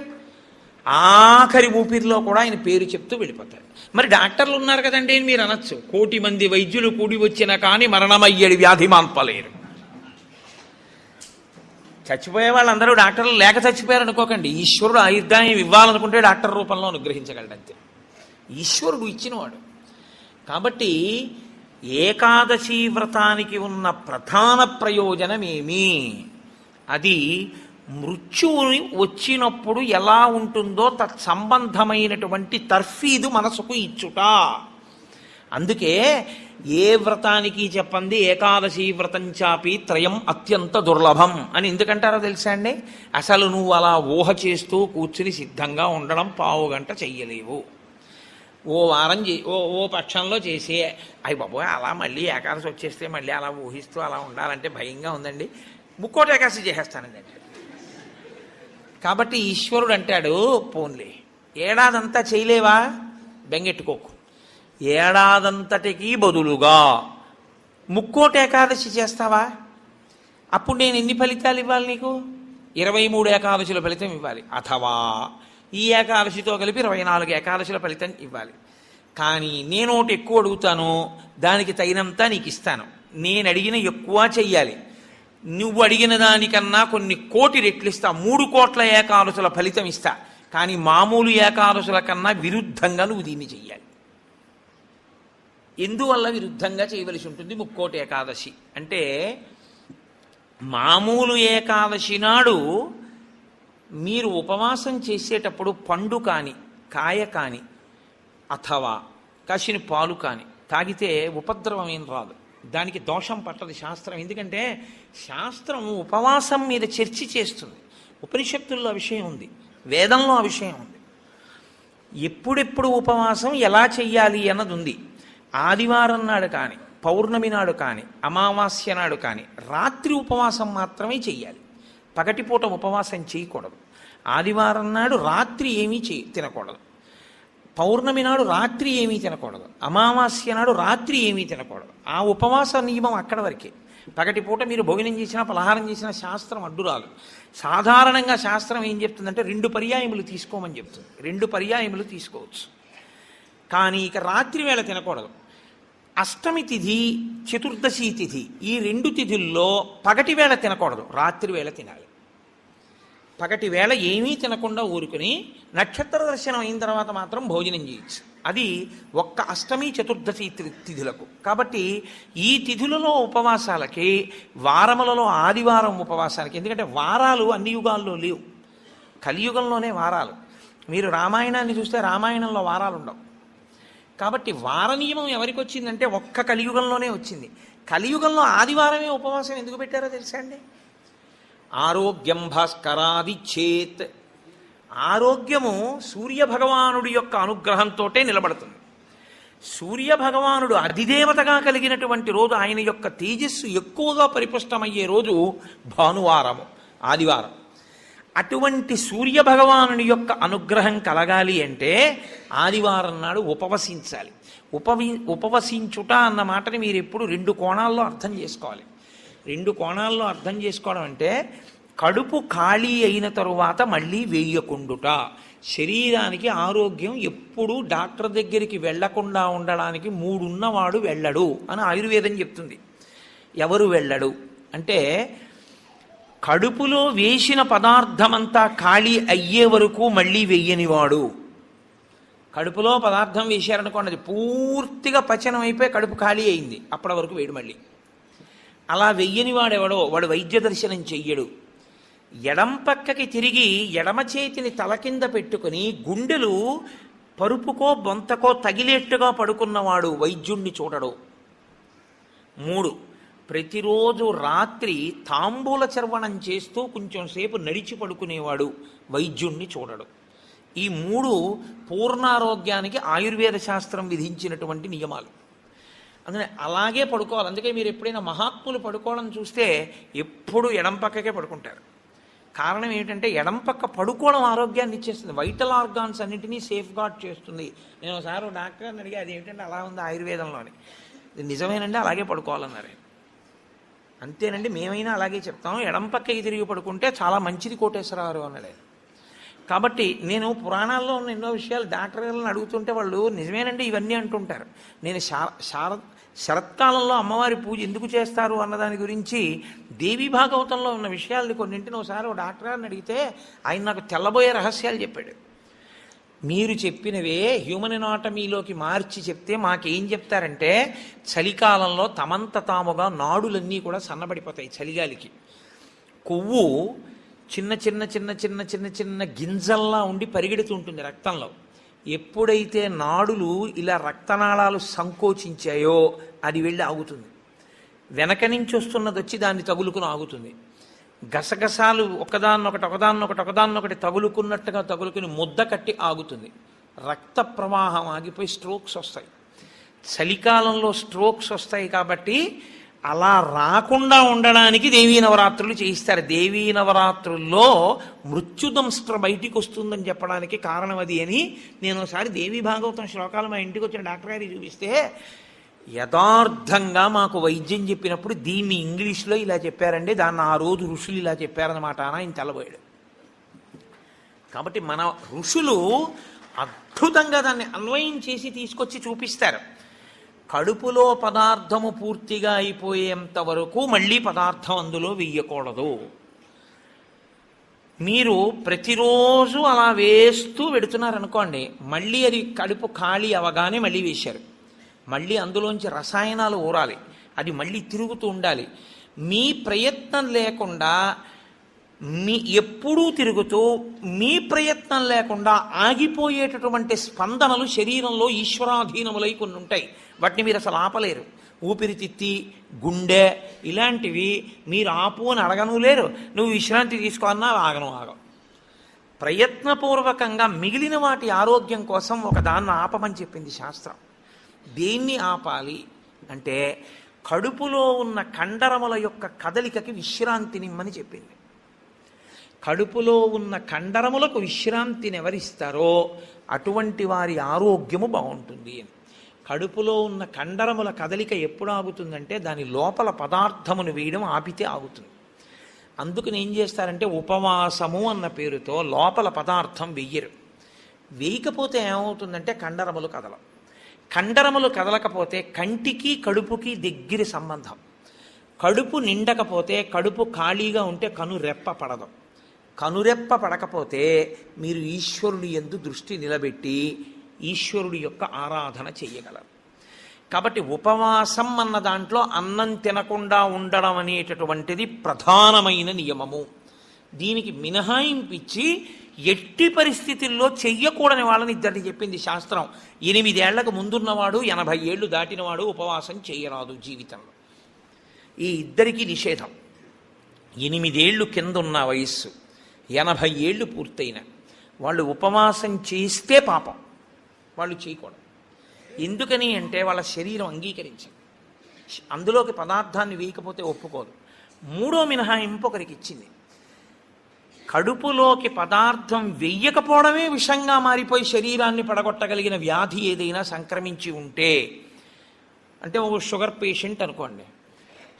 ఆఖరి ఊపిరిలో కూడా ఆయన పేరు చెప్తూ వెళ్ళిపోతాడు. మరి డాక్టర్లు ఉన్నారు కదండి అని మీరు అనొచ్చు, 1,000,000 మంది వైద్యులు కూడి వచ్చినా కానీ మరణమయ్యేడు వ్యాధి మాన్పలేరు. చచ్చిపోయే వాళ్ళందరూ డాక్టర్లు లేక చచ్చిపోయారు అనుకోకండి. ఈశ్వరుడు ఆయుర్దాయం ఇవ్వాలనుకుంటే డాక్టర్ రూపంలో అనుగ్రహించగలడంతే, ఈశ్వరుడు ఇచ్చినవాడు. కాబట్టి ఏకాదశి వ్రతానికి ఉన్న ప్రధాన ప్రయోజనమేమి? అది మృత్యువుని వచ్చినప్పుడు ఎలా ఉంటుందో తత్సంబంధమైనటువంటి తర్ఫీదు మనసుకు ఇచ్చుట. అందుకే ఏ వ్రతానికి చెప్పండి ఏకాదశి వ్రతం చాపి త్రయం అత్యంత దుర్లభం అని ఎందుకంటారో తెలుసా అండి? అసలు నువ్వు అలా ఊహ చేస్తూ కూర్చుని సిద్ధంగా ఉండడం 1/2 గంట చెయ్యలేవు. ఓ వారం ఓ పక్షంలో చేసి అయ్యి బాబోయ్ అలా మళ్ళీ ఏకాదశి వచ్చేస్తే మళ్ళీ అలా ఊహిస్తూ అలా ఉండాలంటే భయంగా ఉందండి, 3 ఏకాదశి చేసేస్తానండి అంటే. కాబట్టి ఈశ్వరుడు అంటాడు, పోన్లే ఏడాదంతా చేయలేవా, బెంగెట్టుకోకు, ఏడాదంతటికి బదులుగా 3 ఏకాదశి చేస్తావా, అప్పుడు నేను ఎన్ని ఫలితాలు ఇవ్వాలి నీకు? 23 ఏకాదశుల ఫలితం ఇవ్వాలి, అథవా ఈ ఏకాదశితో కలిపి 24 ఏకాదశుల ఫలితం ఇవ్వాలి. కానీ నేను ఒకటి ఎక్కువ అడుగుతాను, దానికి తగినంత నీకు ఇస్తాను. నేను అడిగిన ఎక్కువ చెయ్యాలి, నువ్వు అడిగిన దానికన్నా కొన్ని కోటి రెట్లు ఇస్తా, 3 కోట్ల ఏకాదశుల ఫలితం ఇస్తా. కానీ మామూలు ఏకాదశుల కన్నా విరుద్ధంగా నువ్వు దీన్ని చెయ్యాలి. ఎందువల్ల విరుద్ధంగా చేయవలసి ఉంటుంది 3 ఏకాదశి అంటే? మామూలు ఏకాదశి నాడు మీరు ఉపవాసం చేసేటప్పుడు పండు కాని, కాయ కాని, అథవా కాసిన పాలు కాని తాగితే ఉపద్రవం ఏం రాదు, దానికి దోషం పట్టదు శాస్త్రం. ఎందుకంటే శాస్త్రం ఉపవాసం మీద చర్చ చేస్తుంది. ఉపనిషత్తుల్లో ఆ విషయం ఉంది, వేదంలో ఆ విషయం ఉంది. ఎప్పుడెప్పుడు ఉపవాసం ఎలా చెయ్యాలి అన్నది ఉంది. ఆదివారం నాడు కానీ, పౌర్ణమి నాడు కానీ, అమావాస్య నాడు కానీ రాత్రి ఉపవాసం మాత్రమే చెయ్యాలి, పగటిపూట ఉపవాసం చేయకూడదు. ఆదివారం నాడు రాత్రి ఏమీ తినకూడదు, పౌర్ణమి నాడు రాత్రి ఏమీ తినకూడదు, అమావాస్య నాడు రాత్రి ఏమీ తినకూడదు. ఆ ఉపవాస నియమం అక్కడ వరకే. పగటిపూట మీరు భోజనం చేసినా పలహారం చేసినా శాస్త్రం అడ్డురాలు. సాధారణంగా శాస్త్రం ఏం చెప్తుందంటే 2 పర్యాయములు తీసుకోమని చెప్తుంది. 2 పర్యాయములు తీసుకోవచ్చు, కానీ ఇక రాత్రి వేళ తినకూడదు. అష్టమి తిథి, చతుర్దశి తిథి, ఈ 2 తిథుల్లో పగటి వేళ తినకూడదు, రాత్రి వేళ తినాలి. పగటి వేళ ఏమీ తినకుండా ఊరుకుని నక్షత్ర దర్శనం అయిన తర్వాత మాత్రం భోజనం చేయొచ్చు. అది ఒక్క అష్టమి చతుర్దశి తిథులకు. కాబట్టి ఈ తిథులలో ఉపవాసాలకి, వారములలో ఆదివారం ఉపవాసాలకి, ఎందుకంటే వారాలు అన్ని యుగాల్లో లేవు, కలియుగంలోనే వారాలు. మీరు రామాయణాన్ని చూస్తే రామాయణంలో వారాలు ఉండవు. కాబట్టి వార నియమం ఎవరికి వచ్చిందంటే ఒక్క కలియుగంలోనే వచ్చింది. కలియుగంలో ఆదివారమే ఉపవాసం ఎందుకు పెట్టారో తెలుసా అండి? ఆరోగ్యం భాస్కరాది చేత్, ఆరోగ్యము సూర్యభగవానుడి యొక్క అనుగ్రహంతో నిలబడుతుంది. సూర్యభగవానుడు అధిదేవతగా కలిగినటువంటి రోజు, ఆయన యొక్క తేజస్సు ఎక్కువగా పరిపుష్టమయ్యే రోజు భానువారము, ఆదివారం. అటువంటి సూర్యభగవానుని యొక్క అనుగ్రహం కలగాలి అంటే ఆదివారం నాడు ఉపవసించాలి. ఉపవసించుట అన్న మాటని మీరు ఎప్పుడు 2 కోణాల్లో అర్థం చేసుకోవాలి. 2 కోణాల్లో అర్థం చేసుకోవడం అంటే కడుపు ఖాళీ అయిన తరువాత మళ్ళీ వేయకుండుట. శరీరానికి ఆరోగ్యం ఎప్పుడూ డాక్టర్ దగ్గరికి వెళ్లకుండా ఉండడానికి 3 ఉన్నవాడు వెళ్ళడు అని ఆయుర్వేదం చెప్తుంది. ఎవరు వెళ్ళడు అంటే కడుపులో వేసిన పదార్థమంతా ఖాళీ అయ్యే వరకు మళ్ళీ వెయ్యనివాడు. కడుపులో పదార్థం వేశారనుకోండి, అది పూర్తిగా పచనం అయిపోయి కడుపు ఖాళీ అయింది, అప్పటి వరకు వేయడు మళ్ళీ. అలా వెయ్యని వాడెవడో వాడు వైద్య దర్శనం చెయ్యడు. ఎడం పక్కకి తిరిగి ఎడమ చేతిని తల కింద పెట్టుకుని గుండెలు పరుపుకో బొంతకో తగిలేట్టుగా పడుకున్నవాడు వైద్యుణ్ణి చూడడు. 3, ప్రతిరోజు రాత్రి తాంబూల చర్వణం చేస్తూ కొంచెం సేపు నడిచి పడుకునేవాడు వైద్యుణ్ణి చూడడు. ఈ 3 పూర్ణారోగ్యానికి ఆయుర్వేద శాస్త్రం విధించినటువంటి నియమాలు. అందుకని అలాగే పడుకోవాలి. అందుకే మీరు ఎప్పుడైనా మహాత్ములు పడుకోవడం చూస్తే ఎప్పుడు ఎడం పక్కకే పడుకుంటారు. కారణం ఏమిటంటే ఎడం పక్క పడుకోవడం ఆరోగ్యాన్ని ఇచ్చేస్తుంది, వైటల్ ఆర్గాన్స్ అన్నింటినీ సేఫ్ గార్డ్ చేస్తుంది. నేను ఒకసారి డాక్టర్ని అడిగి అది ఏమిటంటే అలా ఉంది ఆయుర్వేదంలోని. నిజమేనండి, అలాగే పడుకోవాలన్నారు. అంతేనండి, మేమైనా అలాగే చెప్తాం, ఎడం పక్కకి తిరిగి పడుకుంటే చాలా మంచిది కోటేశ్వరరావు అన్నాడు. కాబట్టి నేను పురాణాల్లో ఉన్న ఎన్నో విషయాలు డాక్టర్ గారిని అడుగుతుంటే వాళ్ళు నిజమేనండి ఇవన్నీ అంటుంటారు. నేను శరత్కాలంలో అమ్మవారి పూజ ఎందుకు చేస్తారు అన్నదాని గురించి దేవీ భాగవతంలో ఉన్న విషయాలని కొన్నింటిని ఒకసారి ఓ డాక్టర్ గారిని అడిగితే ఆయన నాకు తెల్లబోయే రహస్యాలు చెప్పాడు. మీరు చెప్పినవే హ్యూమన్ ఎనాటమీలోకి మార్చి చెప్తే మాకేం చెప్తారంటే చలికాలంలో తమంత తాముగా నాడులన్నీ కూడా సన్నబడిపోతాయి. చలిగాలికి కొవ్వు చిన్న చిన్న చిన్న చిన్న చిన్న చిన్న గింజల్లా ఉండి పరిగెడుతుంటుంది రక్తంలో. ఎప్పుడైతే నాడులు ఇలా రక్తనాళాలు సంకోచించాయో అది వెళ్ళి ఆగుతుంది. వెనక నుంచి వస్తున్నది వచ్చి దాన్ని తగులుకుని ఆగుతుంది. గసగసాలు ఒకదాన్నొకటి తగులుకున్నట్టుగా తగులుకుని ముద్ద కట్టి ఆగుతుంది. రక్త ప్రవాహం ఆగిపోయి స్ట్రోక్స్ వస్తాయి. చలికాలంలో స్ట్రోక్స్ వస్తాయి కాబట్టి అలా రాకుండా ఉండడానికి దేవీ నవరాత్రులు చేయిస్తారు. దేవీ నవరాత్రుల్లో మృత్యుదంస్ట్ర బయటికి వస్తుందని చెప్పడానికి కారణం అది అని నేను ఒకసారి దేవీ భాగవతం శ్లోకాలు మా ఇంటికి వచ్చిన డాక్టర్ గారికి చూపిస్తే యథార్థంగా మాకు వైద్యం చెప్పినప్పుడు దీన్ని ఇంగ్లీష్లో ఇలా చెప్పారండి, దాన్ని ఆ రోజు ఋషులు ఇలా చెప్పారన్నమాట అని ఆయన తెల్లబోయాడు. కాబట్టి మన ఋషులు అద్భుతంగా దాన్ని అన్వయం చేసి తీసుకొచ్చి చూపిస్తారు. కడుపులో పదార్థము పూర్తిగా అయిపోయేంత వరకు మళ్ళీ పదార్థం అందులో వెయ్యకూడదు. మీరు ప్రతిరోజు అలా వేస్తూ పెడుతున్నారనుకోండి, మళ్ళీ అది కడుపు ఖాళీ అవగానే మళ్ళీ వేశారు. మళ్ళీ అందులోంచి రసాయనాలు ఊరాలి, అది మళ్ళీ తిరుగుతూ ఉండాలి. మీ ప్రయత్నం లేకుండా ఎప్పుడూ తిరుగుతూ మీ ప్రయత్నం లేకుండా ఆగిపోయేటటువంటి స్పందనలు శరీరంలో ఈశ్వరాధీనములై కొన్ని ఉంటాయి. వాటిని మీరు అసలు ఆపలేరు. ఊపిరితిత్తి, గుండె ఇలాంటివి మీరు ఆపు అని అడగను లేరు. నువ్వు విశ్రాంతి తీసుకోవాలన్నా ఆగం. ప్రయత్నపూర్వకంగా మిగిలిన వాటి ఆరోగ్యం కోసం ఒకదాన్ని ఆపమని చెప్పింది శాస్త్రం. దేన్ని ఆపాలి అంటే కడుపులో ఉన్న కండరముల యొక్క కదలికకి విశ్రాంతినిమ్మని చెప్పింది. కడుపులో ఉన్న కండరములకు విశ్రాంతిని ఎవరిస్తారో అటువంటి వారి ఆరోగ్యము బాగుంటుంది అని. కడుపులో ఉన్న కండరముల కదలిక ఎప్పుడు ఆగుతుందంటే దాని లోపల పదార్థమును వేయడం ఆపితే ఆగుతుంది. అందుకని ఏం చేస్తారంటే ఉపవాసము అన్న పేరుతో లోపల పదార్థం వెయ్యరు. వేయకపోతే ఏమవుతుందంటే కండరములు కదలవు. కండరములు కదలకపోతే కంటికి కడుపుకి దగ్గర సంబంధం. కడుపు నిండకపోతే, కడుపు ఖాళీగా ఉంటే కనురెప్ప పడదు. కనురెప్ప పడకపోతే మీరు ఈశ్వరుడి యందు దృష్టి నిలబెట్టి ఈశ్వరుడి యొక్క ఆరాధన చెయ్యగలరు. కాబట్టి ఉపవాసం అన్న దాంట్లో అన్నం తినకుండా ఉండడం అనేటటువంటిది ప్రధానమైన నియమము. దీనికి మినహాయింపిచ్చి ఎట్టి పరిస్థితుల్లో చెయ్యకూడని వాళ్ళని ఇద్దరిని చెప్పింది శాస్త్రం. 8 ఏళ్లకు ముందున్నవాడు 80 ఏళ్ళు దాటినవాడు ఉపవాసం చేయరాదు జీవితంలో. ఈ ఇద్దరికీ నిషేధం. 8 ఏళ్ళు కింద ఉన్న వయస్సు, 80 ఏళ్ళు పూర్తయిన వాళ్ళు ఉపవాసం చేస్తే పాపం, వాళ్ళు చేయకూడదు. ఎందుకని అంటే వాళ్ళ శరీరం అంగీకరించింది, అందులోకి పదార్థాన్ని వేయకపోతే ఒప్పుకోదు. 3వ మినహాయింపు ఒకరికి ఇచ్చింది. కడుపులోకి పదార్థం వెయ్యకపోవడమే విషంగా మారిపోయి శరీరాన్ని పడగొట్టగలిగిన వ్యాధి ఏదైనా సంక్రమించి ఉంటే, అంటే ఒక షుగర్ పేషెంట్ అనుకోండి,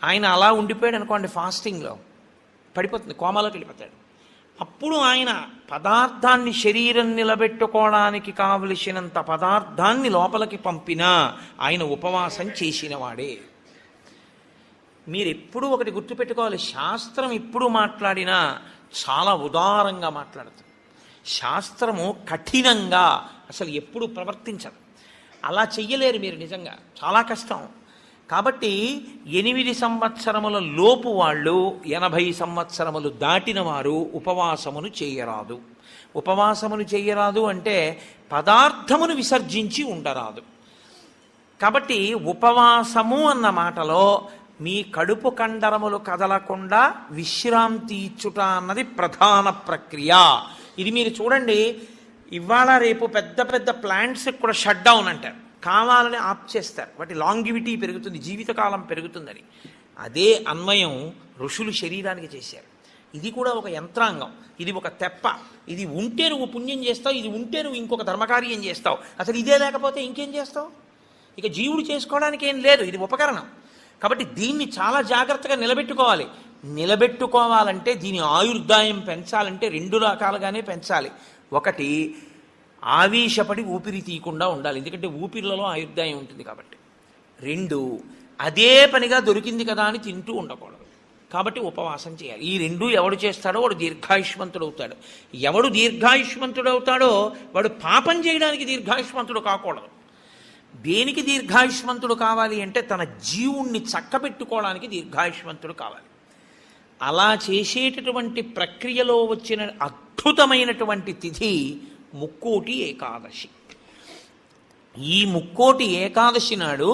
ఆయన అలా ఉండిపోయాడు అనుకోండి, ఫాస్టింగ్లో పడిపోతుంది, కోమాలోకి వెళ్ళిపోతాడు. అప్పుడు ఆయన పదార్థాన్ని శరీరం నిలబెట్టుకోవడానికి కావలసినంత పదార్థాన్ని లోపలికి పంపినా ఆయన ఉపవాసం చేసినవాడే. మీరు ఎప్పుడూ ఒకటి గుర్తుపెట్టుకోవాలి, శాస్త్రం ఎప్పుడు మాట్లాడినా చాలా ఉదారంగా మాట్లాడుతుంది. శాస్త్రము కఠినంగా అసలు ఎప్పుడు ప్రవర్తించదు. అలా చెయ్యలేరు మీరు, నిజంగా చాలా కష్టం. కాబట్టి 8 సంవత్సరముల లోపు వాళ్ళు 80 సంవత్సరములు దాటిన వారు ఉపవాసమును చేయరాదు. ఉపవాసమును చేయరాదు అంటే పదార్థమును విసర్జించి ఉండరాదు. కాబట్టి ఉపవాసము అన్న మాటలో మీ కడుపు కండరములు కదలకుండా విశ్రాంతి ఇచ్చుట అన్నది ప్రధాన ప్రక్రియ. ఇది మీరు చూడండి, ఇవాళ రేపు పెద్ద పెద్ద ప్లాంట్స్కి కూడా షట్ డౌన్ అంటారు, కావాలని ఆప్ చేస్తారు, వాటి లాంగివిటీ పెరుగుతుంది, జీవితకాలం పెరుగుతుందని. అదే అన్వయం ఋషులు శరీరానికి చేశారు. ఇది కూడా ఒక యంత్రాంగం, ఇది ఒక తెప్ప. ఇది ఉంటే నువ్వు పుణ్యం చేస్తావు, ఇది ఉంటే నువ్వు ఇంకొక ధర్మకార్యం చేస్తావు. అసలు ఇదే లేకపోతే ఇంకేం చేస్తావు? ఇక జీవుడు చేసుకోవడానికి ఏం లేదు, ఇది ఉపకరణం. కాబట్టి దీన్ని చాలా జాగ్రత్తగా నిలబెట్టుకోవాలి. నిలబెట్టుకోవాలంటే దీని ఆయుర్దాయం పెంచాలంటే 2 రకాలుగానే పెంచాలి. ఒకటి, ఆవేశపడి ఊపిరి తీయకుండా ఉండాలి, ఎందుకంటే ఊపిరిలలో ఆయుర్దాయం ఉంటుంది కాబట్టి. 2, అదే పనిగా దొరికింది కదా అని తింటూ ఉండకూడదు, కాబట్టి ఉపవాసం చేయాలి. ఈ 2 ఎవడు చేస్తాడో వాడు దీర్ఘాయుష్మంతుడు అవుతాడు. ఎవడు దీర్ఘాయుష్మంతుడు అవుతాడో వాడు పాపం చేయడానికి దీర్ఘాయుష్మంతుడు కాకూడదు. దేనికి దీర్ఘాయుష్మంతుడు కావాలి అంటే తన జీవుణ్ణి చక్కబెట్టుకోవడానికి దీర్ఘాయుష్మంతుడు కావాలి. అలా చేసేటటువంటి ప్రక్రియలో వచ్చిన అద్భుతమైనటువంటి తిథి ముక్కోటి ఏకాదశి. ఈ ముక్కోటి ఏకాదశి నాడు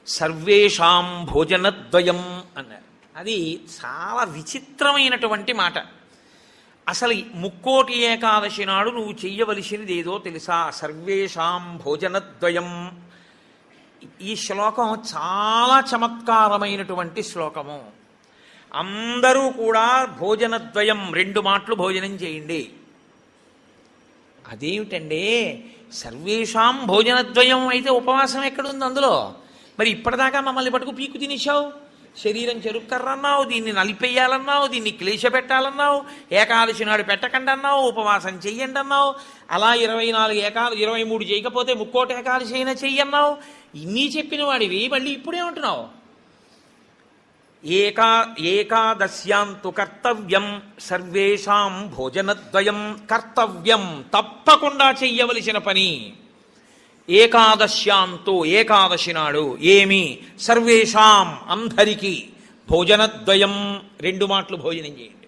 సర్వేషాం భోజనద్వయం అన్నారు. అది చాలా విచిత్రమైనటువంటి మాట. అసలు ముక్కోటి ఏకాదశి నాడు నువ్వు చెయ్యవలసినది ఏదో తెలుసా? సర్వేషాం భోజనద్వయం. ఈ శ్లోకం చాలా చమత్కారమైనటువంటి శ్లోకము. అందరూ కూడా భోజనద్వయం, 2 మాటలు భోజనం చేయండి. అదేమిటండి, సర్వేషాం భోజనద్వయం అయితే ఉపవాసం ఎక్కడుంది అందులో? మరి ఇప్పటిదాకా మమ్మల్ని పట్టుకు పీకు తినేశావు, శరీరం చెరుక్కర్రన్నావు, దీన్ని నలిపేయాలన్నావు, దీన్ని క్లేశ పెట్టాలన్నావు, ఏకాదశి నాడు పెట్టకండి అన్నావు, ఉపవాసం చెయ్యండి అన్నావు, అలా 23 చేయకపోతే ముక్కోటి ఏకాదశి అయినా చెయ్యన్నావు. ఇన్ని చెప్పిన వాడివి మళ్ళీ ఇప్పుడేమంటున్నావు? ఏకాదశ్యాంతు కర్తవ్యం సర్వేషాం భోజనద్వయం. కర్తవ్యం, తప్పకుండా చెయ్యవలసిన పని. ఏకాదశ్యాంతో, ఏకాదశి నాడు ఏమి? సర్వేషాం, అందరికీ. భోజనద్వయం, 2 మాటలు భోజనం చేయండి.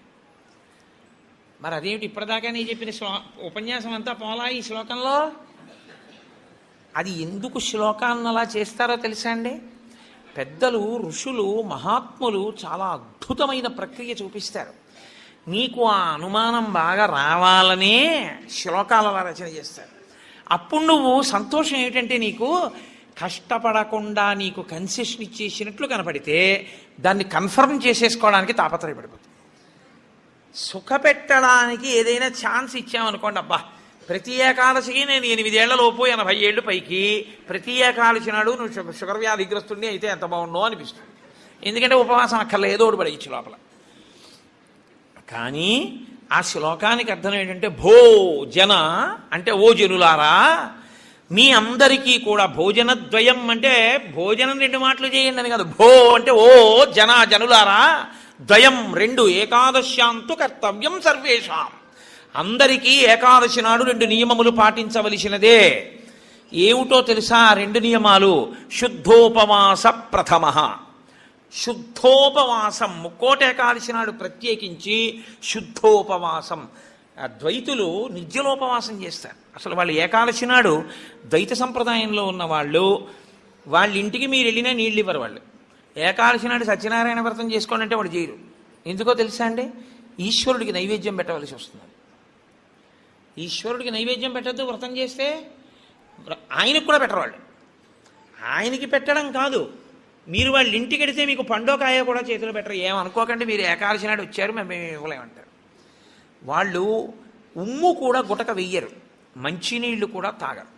మరి అదేమిటి ఇప్పటిదాకా నీ చెప్పిన ఉపన్యాసం అంతా పోలా ఈ శ్లోకంలో? అది ఎందుకు శ్లోకాన్ని అలా చేస్తారో తెలుసా అండి? పెద్దలు, ఋషులు, మహాత్ములు చాలా అద్భుతమైన ప్రక్రియ చూపిస్తారు. నీకు ఆ అనుమానం బాగా రావాలనే శ్లోకాల రచన చేస్తారు. అప్పుడు నువ్వు సంతోషం ఏమిటంటే నీకు కష్టపడకుండా నీకు కన్సెషన్ ఇచ్చేసినట్లు కనపడితే దాన్ని కన్ఫర్మ్ చేసేసుకోవడానికి తాపత్రయపడిపోతుంది. సుఖపెట్టడానికి ఏదైనా ఛాన్స్ ఇచ్చామనుకోండి, అబ్బా ప్రతి ఏకాదశికి నేను 8 ఏళ్లలోపు 80 ఏళ్ళు పైకి ప్రతి ఏకాదశి నాడు నువ్వు షుగర్ వ్యాధిగ్రస్తుడిని అయితే ఎంత బాగుండో అనిపిస్తుంది. ఎందుకంటే ఉపవాసం అక్కర్లేదు, ఏదో ఒకటి పడేయచ్చు లోపల. కానీ ఆ శ్లోకానికి అర్థం ఏంటంటే భోజన అంటే ఓ జనులారా, మీ అందరికీ కూడా భోజనద్వయం అంటే భోజనం 2 మాటలు చేయండి అని కాదు. భో అంటే ఓ జనులారా, ద్వయం 2, ఏకాదశ్యాంతు కర్తవ్యం సర్వేషాం. అందరికీ ఏకాదశి నాడు 2 నియమములు పాటించవలసినదే. ఏమిటో తెలుసా 2 నియమాలు? శుద్ధోపవాస ప్రథమ. శుద్ధోపవాసం, ముక్కోటి ఏకాదశి నాడు ప్రత్యేకించి శుద్ధోపవాసం. ద్వైతులు నిర్జలోపవాసం చేస్తారు. అసలు వాళ్ళు ఏకాదశి నాడు ద్వైత సంప్రదాయంలో ఉన్న వాళ్ళు, వాళ్ళ ఇంటికి మీరు వెళ్ళినా నీళ్ళు ఇవ్వరు. వాళ్ళు ఏకాదశి నాడు సత్యనారాయణ వ్రతం చేసుకోండి అంటే వాడు చేయరు. ఎందుకో తెలుసా అండి? ఈశ్వరుడికి నైవేద్యం పెట్టవలసి వస్తుంది. ఈశ్వరుడికి నైవేద్యం పెట్టద్దు వ్రతం చేస్తే, ఆయనకు కూడా పెట్టరు వాళ్ళు. ఆయనకి పెట్టడం కాదు, మీరు వాళ్ళ ఇంటికి వెడితే మీకు పండోకాయ కూడా చేతిలో పెట్టరు. ఏమనుకోకండి, మీరు ఏకాదశి నాడు వచ్చారు మేము ఇవ్వలేమంటారు. వాళ్ళు ఉమ్ము కూడా గుటక వెయ్యరు, మంచినీళ్ళు కూడా తాగరు.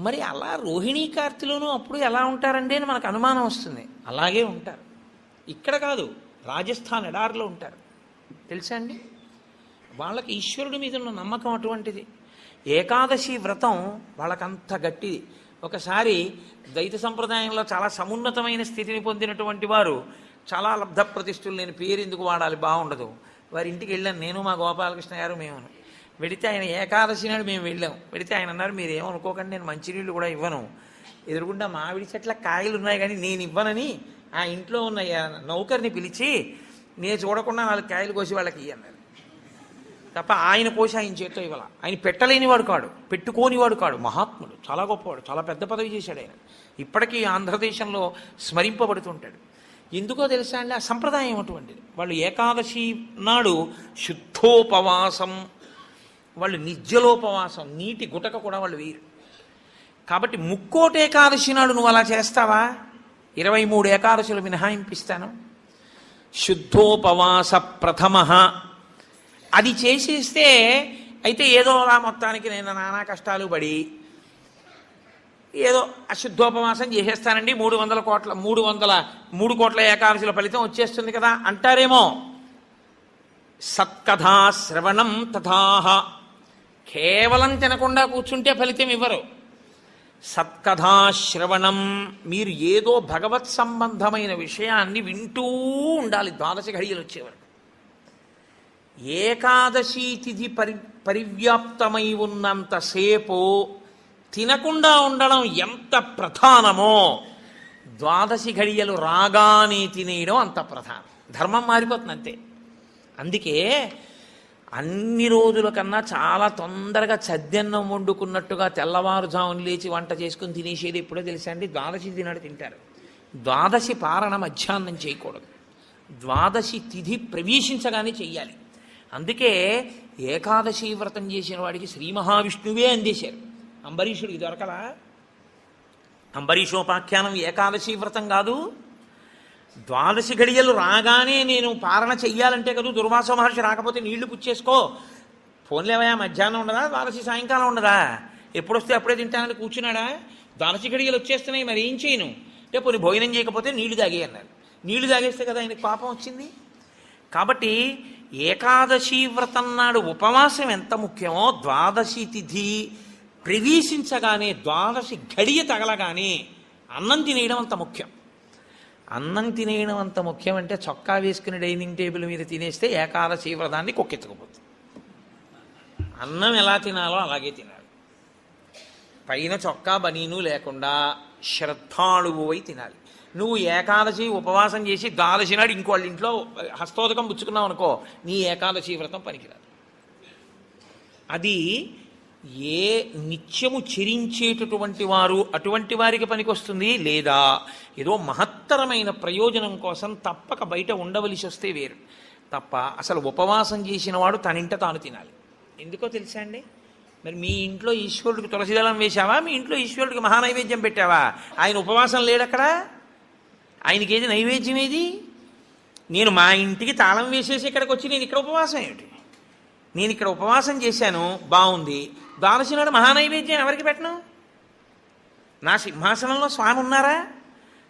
మరి అలా రోహిణీ కార్తెలోనూ అప్పుడు ఎలా ఉంటారండి అని మనకు అనుమానం వస్తుంది. అలాగే ఉంటారు. ఇక్కడ కాదు, రాజస్థాన్ ఎడారిలో ఉంటారు. తెలుసా అండి? వాళ్ళకి ఈశ్వరుడి మీద ఉన్న నమ్మకం అటువంటిది. ఏకాదశి వ్రతం వాళ్ళకంత గట్టిది. ఒకసారి ద్వైత సంప్రదాయంలో చాలా సమున్నతమైన స్థితిని పొందినటువంటి వారు, చాలా లబ్ధ ప్రతిష్ఠులు, నేను పేరు ఎందుకు వాడాలి బాగుండదు, వారి ఇంటికి వెళ్ళాను నేను, మా గోపాలకృష్ణ గారు, మేము. వెడితే ఆయన ఏకాదశి నాడు మేము వెళ్ళాం. వెడితే ఆయన అన్నారు, మీరు ఏమనుకోకండి, నేను మంచినీళ్ళు కూడా ఇవ్వను, ఎదురుగుండా మామిడి చెట్ల కాయలు ఉన్నాయి కానీ నేను ఇవ్వనని ఆ ఇంట్లో ఉన్న నౌకర్ని పిలిచి నేను చూడకుండా 4 కాయలు కోసి వాళ్ళకి అన్నారు తప్ప ఆయన కోసి ఆయన చేతితో ఇవ్వాల. ఆయన పెట్టలేనివాడు కాడు, పెట్టుకోనివాడు కాడు, మహాత్ముడు, చాలా గొప్పవాడు, చాలా పెద్ద పదవి చేశాడు ఆయన. ఇప్పటికీ ఆంధ్రదేశంలో స్మరింపబడుతుంటాడు. ఎందుకో తెలుసా అండి, ఆ సంప్రదాయం అటువంటిది. వాళ్ళు ఏకాదశి నాడు శుద్ధోపవాసం, వాళ్ళు నిత్యలోపవాసం, నీటి గుటక కూడా వాళ్ళు వేయరు. కాబట్టి ముక్కోటి ఏకాదశి నాడు నువ్వు అలా చేస్తావా? 23 ఏకాదశులు మినహాయింపిస్తాను. శుద్ధోపవాస ప్రథమ అది చేసేస్తే అయితే ఏదో అలా మొత్తానికి నేను నానా కష్టాలు పడి ఏదో అశుద్ధోపవాసం చేసేస్తానండి, 3 కోట్ల ఏకాదశుల ఫలితం వచ్చేస్తుంది కదా అంటారేమో. సత్కథా శ్రవణం తథాహ, కేవలం తినకుండా కూర్చుంటే ఫలితం ఇవ్వరు. సత్కథాశ్రవణం, మీరు ఏదో భగవత్ సంబంధమైన విషయాన్ని వింటూ ఉండాలి 12 ఘడియలు వచ్చేవరకు. ఏకాదశి తిథి పరివ్యాప్తమై ఉన్నంతసేపు తినకుండా ఉండడం ఎంత ప్రధానమో 12 ఘడియలు రాగానే తినేయడం అంత ప్రధానం. ధర్మం మారిపోతుంది అంతే. అందుకే అన్ని రోజుల కన్నా చాలా తొందరగా చద్దన్నం వండుకున్నట్టుగా తెల్లవారుజామున లేచి వంట చేసుకుని తినేసేది ఎప్పుడో తెలుసా అండి? 12 తినాడు తింటారు. 12 పారణ మధ్యాహ్నం చేయకూడదు, 12 తిథి ప్రవేశించగానే చెయ్యాలి. అందుకే ఏకాదశి వ్రతం చేసిన వాడికి శ్రీ మహావిష్ణువే అందేశారు. అంబరీషుడికి దొరకలా? అంబరీషోపాఖ్యానం ఏకాదశి వ్రతం కాదు. 12 ఘడియలు రాగానే నేను పారణ చెయ్యాలంటే కదా, దుర్వాస మహర్షి రాకపోతే నీళ్లు పుచ్చేసుకో, ఫోన్లేవయా మధ్యాహ్నం ఉండదా, 12 సాయంకాలం ఉండదా, ఎప్పుడొస్తే అప్పుడే తింటానని కూర్చున్నాడా? 12 ఘడియలు వచ్చేస్తున్నాయి, మరి ఏం చేయను అంటే పోనీ భోజనం చేయకపోతే నీళ్లు తాగే అన్నారు. నీళ్లు తాగేస్తే కదా ఆయనకు పాపం వచ్చింది. కాబట్టి ఏకాదశి వ్రతం నాడు ఉపవాసం ఎంత ముఖ్యమో 12 తిథి ప్రవేశించగానే 12 ఘడియ తగలగానే అన్నం తినేయడం అంత ముఖ్యం. అన్నం తినేయడం అంత ముఖ్యం అంటే చొక్కా వేసుకుని డైనింగ్ టేబుల్ మీద తినేస్తే ఏకాదశి వ్రతాన్ని కొక్కెత్తుకుపోతుంది. అన్నం ఎలా తినాలో అలాగే తినాలి. పైన చొక్కా బనీను లేకుండా శ్రద్ధాళువు అయి తినాలి. నువ్వు ఏకాదశి ఉపవాసం చేసి 12 నాడు ఇంకోళ్ళ ఇంట్లో హస్తోదకం పుచ్చుకున్నావు అనుకో, నీ ఏకాదశి వ్రతం పనికిరాదు. అది ఏ నిత్యము చెరించేటటువంటి వారు అటువంటి వారికి పనికొస్తుంది, లేదా ఏదో మహత్తరమైన ప్రయోజనం కోసం తప్పక బయట ఉండవలసి వస్తే వేరు తప్ప. అసలు ఉపవాసం చేసిన వాడు తనింట తాను తినాలి. ఎందుకో తెలుసా అండి? మరి మీ ఇంట్లో ఈశ్వరుడికి తులసిదళం వేశావా? మీ ఇంట్లో ఈశ్వరుడికి మహానైవేద్యం పెట్టావా? ఆయన ఉపవాసం లేడక్కడ. ఆయనకి ఏది నైవేద్యం ఏది? నేను మా ఇంటికి తాళం వేసేసి ఇక్కడికి వచ్చి నేను ఇక్కడ ఉపవాసం ఏమిటి? నేను ఇక్కడ ఉపవాసం చేశాను, బాగుంది, 12 నాడు మహానైవేద్యం ఎవరికి పెట్టను? నా సింహాసనంలో స్వామి ఉన్నారా?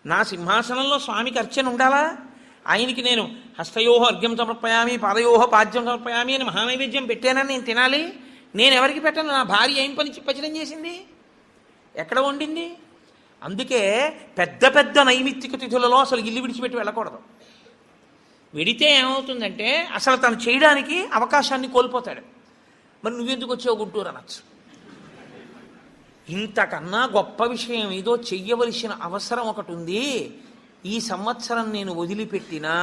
నా సింహాసనంలో స్వామికి అర్చన ఉండాలా? ఆయనకి నేను హస్తయోహ అర్ఘ్యం సమర్పయామి, పాదయోహ పాద్యం సమర్పయామి అని మహానైవేద్యం పెట్టానని నేను తినాలి. నేను ఎవరికి పెట్టను? నా భార్య ఏం పచనం చేసింది, ఎక్కడ వండింది? అందుకే పెద్ద పెద్ద నైమిత్తిక తిథులలో అసలు ఇల్లు విడిచిపెట్టి వెళ్ళకూడదు. వెడితే ఏమవుతుందంటే అసలు తను చేయడానికి అవకాశాన్ని కోల్పోతాడు. మరి నువ్వెందుకు వచ్చావు గుంటూరు అనొచ్చు. ఇంతకన్నా గొప్ప విషయం ఏదో చెయ్యవలసిన అవసరం ఒకటి ఉంది. ఈ సంవత్సరం నేను వదిలిపెట్టినా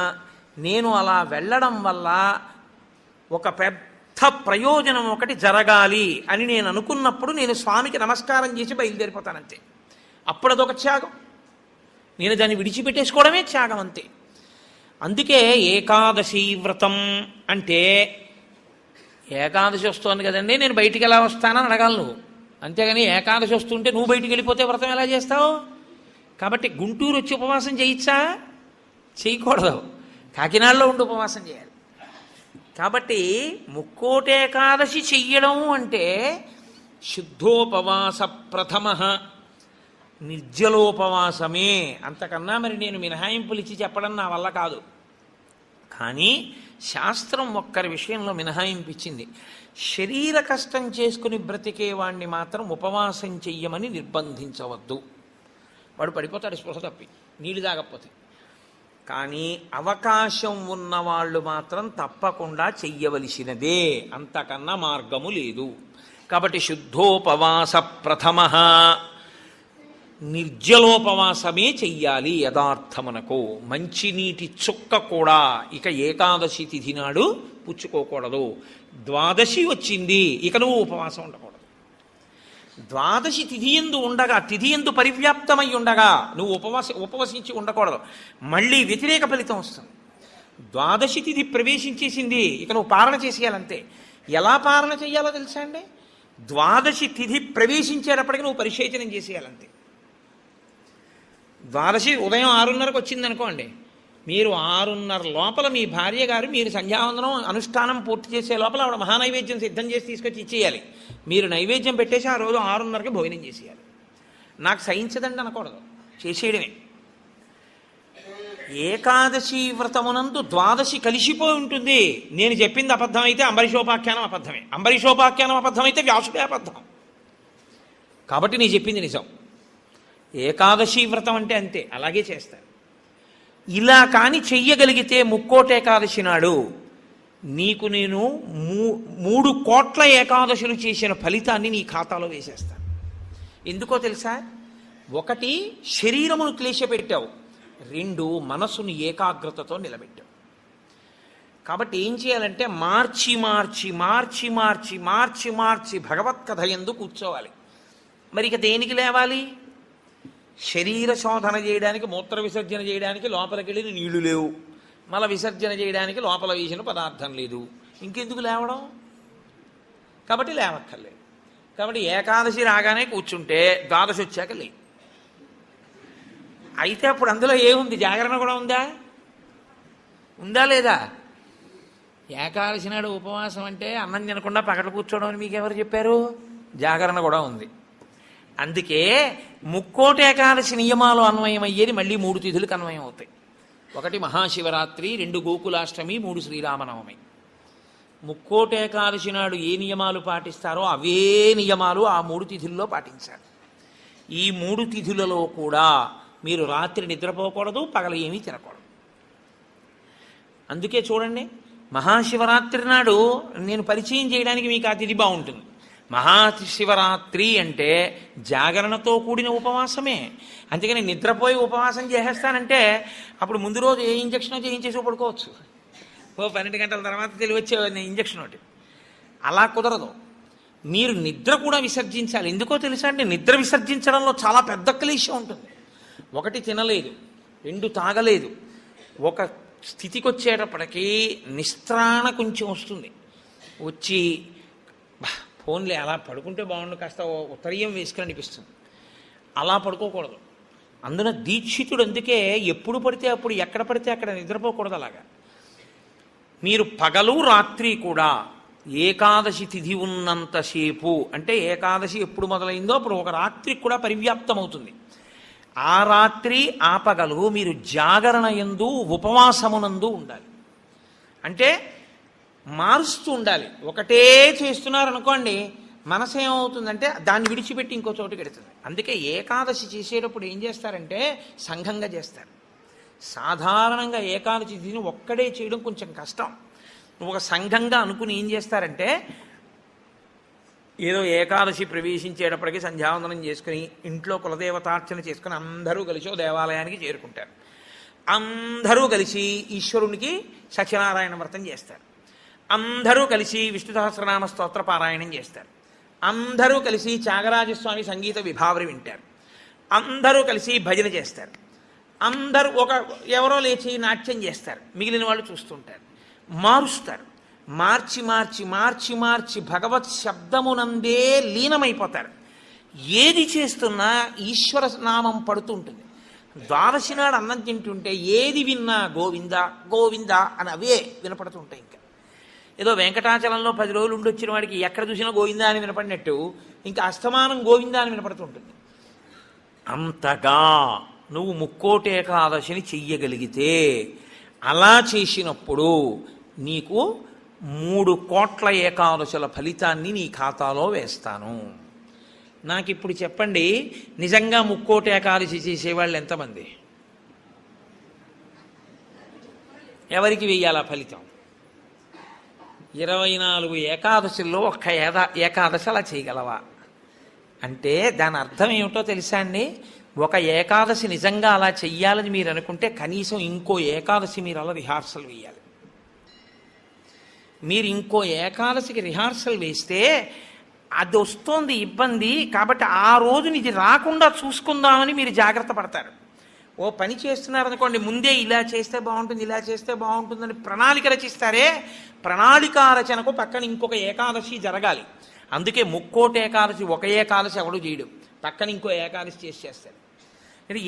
నేను అలా వెళ్ళడం వల్ల ఒక పెద్ద ప్రయోజనం ఒకటి జరగాలి అని నేను అనుకున్నప్పుడు నేను స్వామికి నమస్కారం చేసి బయలుదేరిపోతానంతే. అప్పుడు అదొక త్యాగం. నేను దాన్ని విడిచిపెట్టేసుకోవడమే త్యాగం అంతే. అందుకే ఏకాదశి వ్రతం అంటే ఏకాదశి వస్తోంది కదండి నేను బయటికి ఎలా వస్తానని అడగాలి నువ్వు. అంతేగాని ఏకాదశి వస్తుంటే నువ్వు బయటికి వెళ్ళిపోతే వ్రతం ఎలా చేస్తావు? కాబట్టి గుంటూరు వచ్చి ఉపవాసం చేయొచ్చా? చేయకూడదు. కాకినాడలో ఉండి ఉపవాసం చేయాలి. కాబట్టి ముక్కోటి ఏకాదశి చెయ్యడం అంటే శుద్ధోపవాస ప్రథమ నిర్జలోపవాసమే. అంతకన్నా మరి నేను మినహాయింపులు ఇచ్చి చెప్పడం నా వల్ల కాదు. కానీ శాస్త్రం ఒక్కరి విషయంలో మినహాయింపించింది. శరీర కష్టం చేసుకుని బ్రతికేవాణ్ణి మాత్రం ఉపవాసం చెయ్యమని నిర్బంధించవద్దు. వాడు పడిపోతాడు స్పృహ తప్పి నీళ్ళు తాగకపోతే. కానీ అవకాశం ఉన్నవాళ్ళు మాత్రం తప్పకుండా చెయ్యవలసినదే, అంతకన్నా మార్గము లేదు. కాబట్టి శుద్ధోపవాస ప్రథమ, నిర్జలోపవాసమే చెయ్యాలి యథార్థమునకు. మంచినీటి చుక్క కూడా ఇక ఏకాదశి తిథి నాడు పుచ్చుకోకూడదు. ద్వాదశి వచ్చింది, ఇక నువ్వు ఉపవాసం ఉండకూడదు. ద్వాదశి తిథి యందు ఉండగా, తిథి యందు పరివ్యాప్తమై ఉండగా నువ్వు ఉపవసించి ఉండకూడదు. మళ్ళీ వ్యతిరేక ఫలితం వస్తుంది. ద్వాదశి తిథి ప్రవేశించేసింది, ఇక నువ్వు పాలన చేసేయాలంతే. ఎలా పాలన చేయాలో తెలుసా అండి? ద్వాదశి తిథి ప్రవేశించేటప్పటికి నువ్వు పరిశేచనం చేసేయాలంతే. ద్వాదశి ఉదయం 6:30కు వచ్చింది అనుకోండి, మీరు 6:30 లోపల మీ భార్య గారు మీరు సంధ్యావందనం అనుష్ఠానం పూర్తి చేసే లోపల ఆవిడ మహానైవేద్యం సిద్ధం చేసి తీసుకొచ్చి ఇచ్చేయాలి. మీరు నైవేద్యం పెట్టేసి ఆ రోజు 6:30కి భోజనం చేసేయాలి. నాకు సహించదండి అనకూడదు, చేసేయడమే. ఏకాదశి వ్రతమునందు ద్వాదశి కలిసిపోయి ఉంటుంది. నేను చెప్పింది అబద్ధమైతే అంబరీషోపాఖ్యానం అబద్ధమే, అంబరీషోపాఖ్యానం అబద్ధమైతే వ్యాసుడే అబద్ధం. కాబట్టి నేను చెప్పింది నిజం. ఏకాదశి వ్రతం అంటే అంతే, అలాగే చేస్తారు. ఇలా కాని చెయ్యగలిగితే ముక్కోటి ఏకాదశి నాడు నీకు నేను 3 కోట్ల ఏకాదశులు చేసిన ఫలితాన్ని నీ ఖాతాలో వేసేస్తాను. ఎందుకో తెలుసా? 1 శరీరమును క్లేశపెట్టావు, 2 మనసును ఏకాగ్రతతో నిలబెట్టావు. కాబట్టి ఏం చేయాలంటే మార్చి మార్చి మార్చి మార్చి మార్చి మార్చి భగవత్కథ యందు కూర్చోవాలి. మరి ఇక దేనికి లేవాలి? శరీర శోధన చేయడానికి, మూత్ర విసర్జన చేయడానికి లోపలికి వెళ్ళిన నీళ్లు లేవు, మల విసర్జన చేయడానికి లోపల వేసిన పదార్థం లేదు, ఇంకెందుకు లేవడం? కాబట్టి లేవక్కర్లేదు. కాబట్టి ఏకాదశి రాగానే కూర్చుంటే ద్వాదశి వచ్చాక లే. అయితే అప్పుడు అందులో ఏముంది? జాగరణ కూడా ఉందా? ఉందా లేదా? ఏకాదశి నాడు ఉపవాసం అంటే అన్నం తినకుండా పగట కూర్చోవడం అని మీకు ఎవరు చెప్పారు? జాగరణ కూడా ఉంది. అందుకే ముక్కోటి ఏకాదశి నియమాలు అన్వయమయ్యేది మళ్ళీ 3 తిథులకు అన్వయం అవుతాయి. 1 మహాశివరాత్రి, 2 గోకులాష్టమి, 3 శ్రీరామనవమి. ముక్కోటి ఏకాదశి నాడు ఏ నియమాలు పాటిస్తారో అవే నియమాలు ఆ 3 తిథుల్లో పాటించాలి. ఈ 3 తిథులలో కూడా మీరు రాత్రి నిద్రపోకూడదు, పగలు ఏమీ తినకూడదు. అందుకే చూడండి, మహాశివరాత్రి నాడు నేను పరిచయం చేయడానికి మీకు ఆ తిథి బాగుంటుంది. మహాశివరాత్రి అంటే జాగరణతో కూడిన ఉపవాసమే. అందుకని నిద్రపోయి ఉపవాసం చేసేస్తానంటే అప్పుడు ముందు రోజు ఏ ఇంజక్షనో చేయించేసి పడుకోవచ్చు. 12 గంటల తర్వాత తెలివచ్చే ఇంజక్షన్ ఒకటి. అలా కుదరదు. మీరు నిద్ర కూడా విసర్జించాలి. ఎందుకో తెలుసా అండి? నిద్ర విసర్జించడంలో చాలా పెద్ద క్లేశం ఉంటుంది. 1 తినలేదు, 2 తాగలేదు. ఒక స్థితికి వచ్చేటప్పటికీ నిస్త్రాణ కొంచెం వస్తుంది. వచ్చి ఫోన్లే అలా పడుకుంటే బాగుండు, కాస్త ఉత్తరీయం వేసుకుని అనిపిస్తుంది. అలా పడుకోకూడదు. అందున దీక్షితుడు అందుకే ఎప్పుడు పడితే అప్పుడు, ఎక్కడ పడితే అక్కడ నిద్రపోకూడదు. అలాగా మీరు పగలు రాత్రి కూడా ఏకాదశి తిథి ఉన్నంతసేపు, అంటే ఏకాదశి ఎప్పుడు మొదలైందో అప్పుడు ఒక రాత్రికి కూడా పరివ్యాప్తం అవుతుంది. ఆ రాత్రి ఆ పగలు మీరు జాగరణ యందు ఉపవాసమునందు ఉండాలి. అంటే మారుస్తూ ఉండాలి. ఒకటే చేస్తున్నారనుకోండి, మనసు ఏమవుతుందంటే దాన్ని విడిచిపెట్టి ఇంకో చోటుకి వెడుతుంది. అందుకే ఏకాదశి చేసేటప్పుడు ఏం చేస్తారంటే సంఘంగా చేస్తారు. సాధారణంగా ఏకాదశి తిథిని ఒక్కడే చేయడం కొంచెం కష్టం. ఒక సంఘంగా అనుకుని ఏం చేస్తారంటే, ఏదో ఏకాదశి ప్రవేశించేటప్పటికి సంధ్యావందనం చేసుకుని ఇంట్లో కులదేవతార్చన చేసుకుని అందరూ కలిసి ఓ దేవాలయానికి చేరుకుంటారు. అందరూ కలిసి ఈశ్వరునికి సత్యనారాయణ వ్రతం చేస్తారు. అందరూ కలిసి విష్ణు సహస్రనామ స్తోత్ర పారాయణం చేస్తారు. అందరూ కలిసి త్యాగరాజస్వామి సంగీత విభావరి వింటారు. అందరూ కలిసి భజన చేస్తారు. అందరూ ఎవరో లేచి నాట్యం చేస్తారు, మిగిలిన వాళ్ళు చూస్తుంటారు. మారుస్తారు. మార్చి మార్చి మార్చి మార్చి భగవత్ శబ్దమునందే లీనమైపోతారు. ఏది చేస్తున్నా ఈశ్వర నామం పడుతుంటుంది. ద్వాదశి నాడు అన్నం తింటుంటే ఏది విన్నా గోవింద గోవింద అని అవే వినపడుతుంటాయి. ఇంకా ఏదో వెంకటాచలంలో 10 రోజులు ఉండొచ్చిన వాడికి ఎక్కడ చూసినా గోవిందా అని వినపడినట్టు ఇంకా అస్తమానం గోవిందా అని వినపడుతుంటుంది. అంతగా నువ్వు ముక్కోటి ఏకాదశిని చెయ్యగలిగితే, అలా చేసినప్పుడు నీకు 3 కోట్ల ఏకాదశుల ఫలితాన్ని నీ ఖాతాలో వేస్తాను. నాకు ఇప్పుడు చెప్పండి, నిజంగా ముక్కోటి ఏకాదశి చేసేవాళ్ళు ఎంతమంది? ఎవరికి వెయ్యాలా ఫలితం? 24 ఏకాదశుల్లో ఒక్క ఏకాదశి అలా చేయగలవా అంటే దాని అర్థం ఏమిటో తెలుసా అండి? ఒక ఏకాదశి నిజంగా అలా చెయ్యాలని మీరు అనుకుంటే కనీసం ఇంకో ఏకాదశి మీరు అలా రిహార్సల్ వేయాలి. మీరు ఇంకో ఏకాదశికి రిహార్సల్ వేస్తే అది వస్తోంది ఇబ్బంది, కాబట్టి ఆ రోజుని ఇది రాకుండా చూసుకుందామని మీరు జాగ్రత్త పడతారు. ఓ పని చేస్తున్నారనుకోండి, ముందే ఇలా చేస్తే బాగుంటుంది, ఇలా చేస్తే బాగుంటుందని ప్రణాళిక రచిస్తారే, ప్రణాళిక రచనకు పక్కన ఇంకొక ఏకాదశి జరగాలి. అందుకే ముక్కోటి ఏకాదశి ఒక ఏకాదశి ఎవడు చేయడు, పక్కన ఇంకో ఏకాదశి చేస్తారు.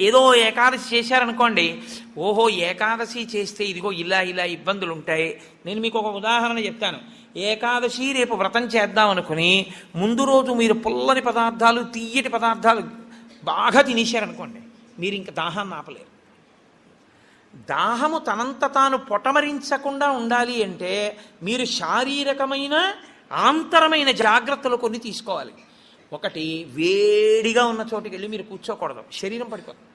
ఏదో ఏకాదశి చేశారనుకోండి, ఓహో ఏకాదశి చేస్తే ఇదిగో ఇలా ఇలా ఇబ్బందులు ఉంటాయి. నేను మీకు ఒక ఉదాహరణ చెప్తాను. ఏకాదశి రేపు వ్రతం చేద్దాం అనుకుని ముందు రోజు మీరు పుల్లని పదార్థాలు, తీయటి పదార్థాలు బాగా తినేశారనుకోండి, మీరు ఇంక దాహాన్ని ఆపలేరు. దాహము తనంత తాను పొటమరించకుండా ఉండాలి అంటే మీరు శారీరకమైన ఆంతరమైన జాగ్రత్తలు కొన్ని తీసుకోవాలి. ఒకటి, వేడిగా ఉన్న చోటుకి వెళ్ళి మీరు కూర్చోకూడదు, శరీరం పడిపోతుంది,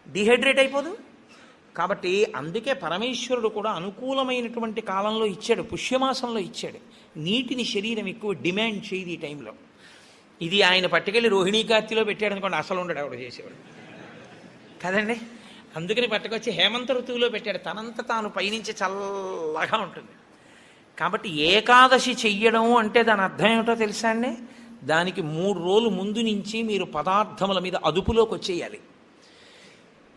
డిహైడ్రేట్ అయిపోదు. కాబట్టి అందుకే పరమేశ్వరుడు కూడా అనుకూలమైనటువంటి కాలంలో ఇచ్చాడు, పుష్యమాసంలో ఇచ్చాడు. నీటిని శరీరం ఎక్కువ డిమాండ్ చేయదు ఈ టైంలో. ఇది ఆయన పట్టుకెళ్ళి రోహిణీ కార్తీలో పెట్టాడు అనుకోండి, అసలు ఉండడు ఆవిడ చేసేవాడు కదండి. అందుకని పట్టుకొచ్చి హేమంత ఋతువులో పెట్టాడు, తనంత తాను పైనుంచి చల్లగా ఉంటుంది. కాబట్టి ఏకాదశి చెయ్యడం అంటే దాని అర్థం ఏమిటో తెలుసా అండి? దానికి 3 రోజులు ముందు నుంచి మీరు పదార్థముల మీద అదుపులోకి వచ్చేయాలి.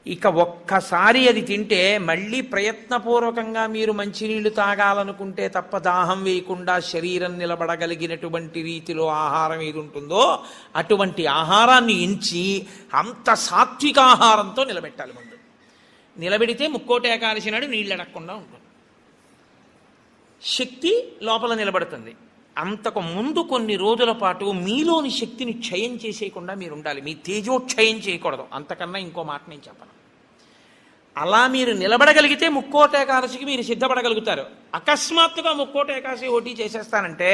ఇక ఒక్కసారి అది తింటే మళ్ళీ ప్రయత్నపూర్వకంగా మీరు మంచినీళ్లు తాగాలనుకుంటే తప్ప దాహం వేయకుండా శరీరం నిలబడగలిగినటువంటి రీతిలో ఆహారం ఏది ఉంటుందో అటువంటి ఆహారాన్ని ఎంచి అంత సాత్విక ఆహారంతో నిలబెట్టాలి. ముందు నిలబెడితే ముక్కోటి ఏకాదశి నాడు నీళ్ళు అడగకుండా ఉంటుంది, శక్తి లోపల నిలబడుతుంది. అంతకు ముందు కొన్ని రోజుల పాటు మీలోని శక్తిని క్షయం చేసేయకుండా మీరు ఉండాలి, మీ తేజోక్షయం చేయకూడదు. అంతకన్నా ఇంకో మాట నేను చెప్పను. అలా మీరు నిలబడగలిగితే ముక్కోటి ఏకాదశికి మీరు సిద్ధపడగలుగుతారు. అకస్మాత్తుగా ముక్కోటి ఏకాదశి ఓటీ చేసేస్తానంటే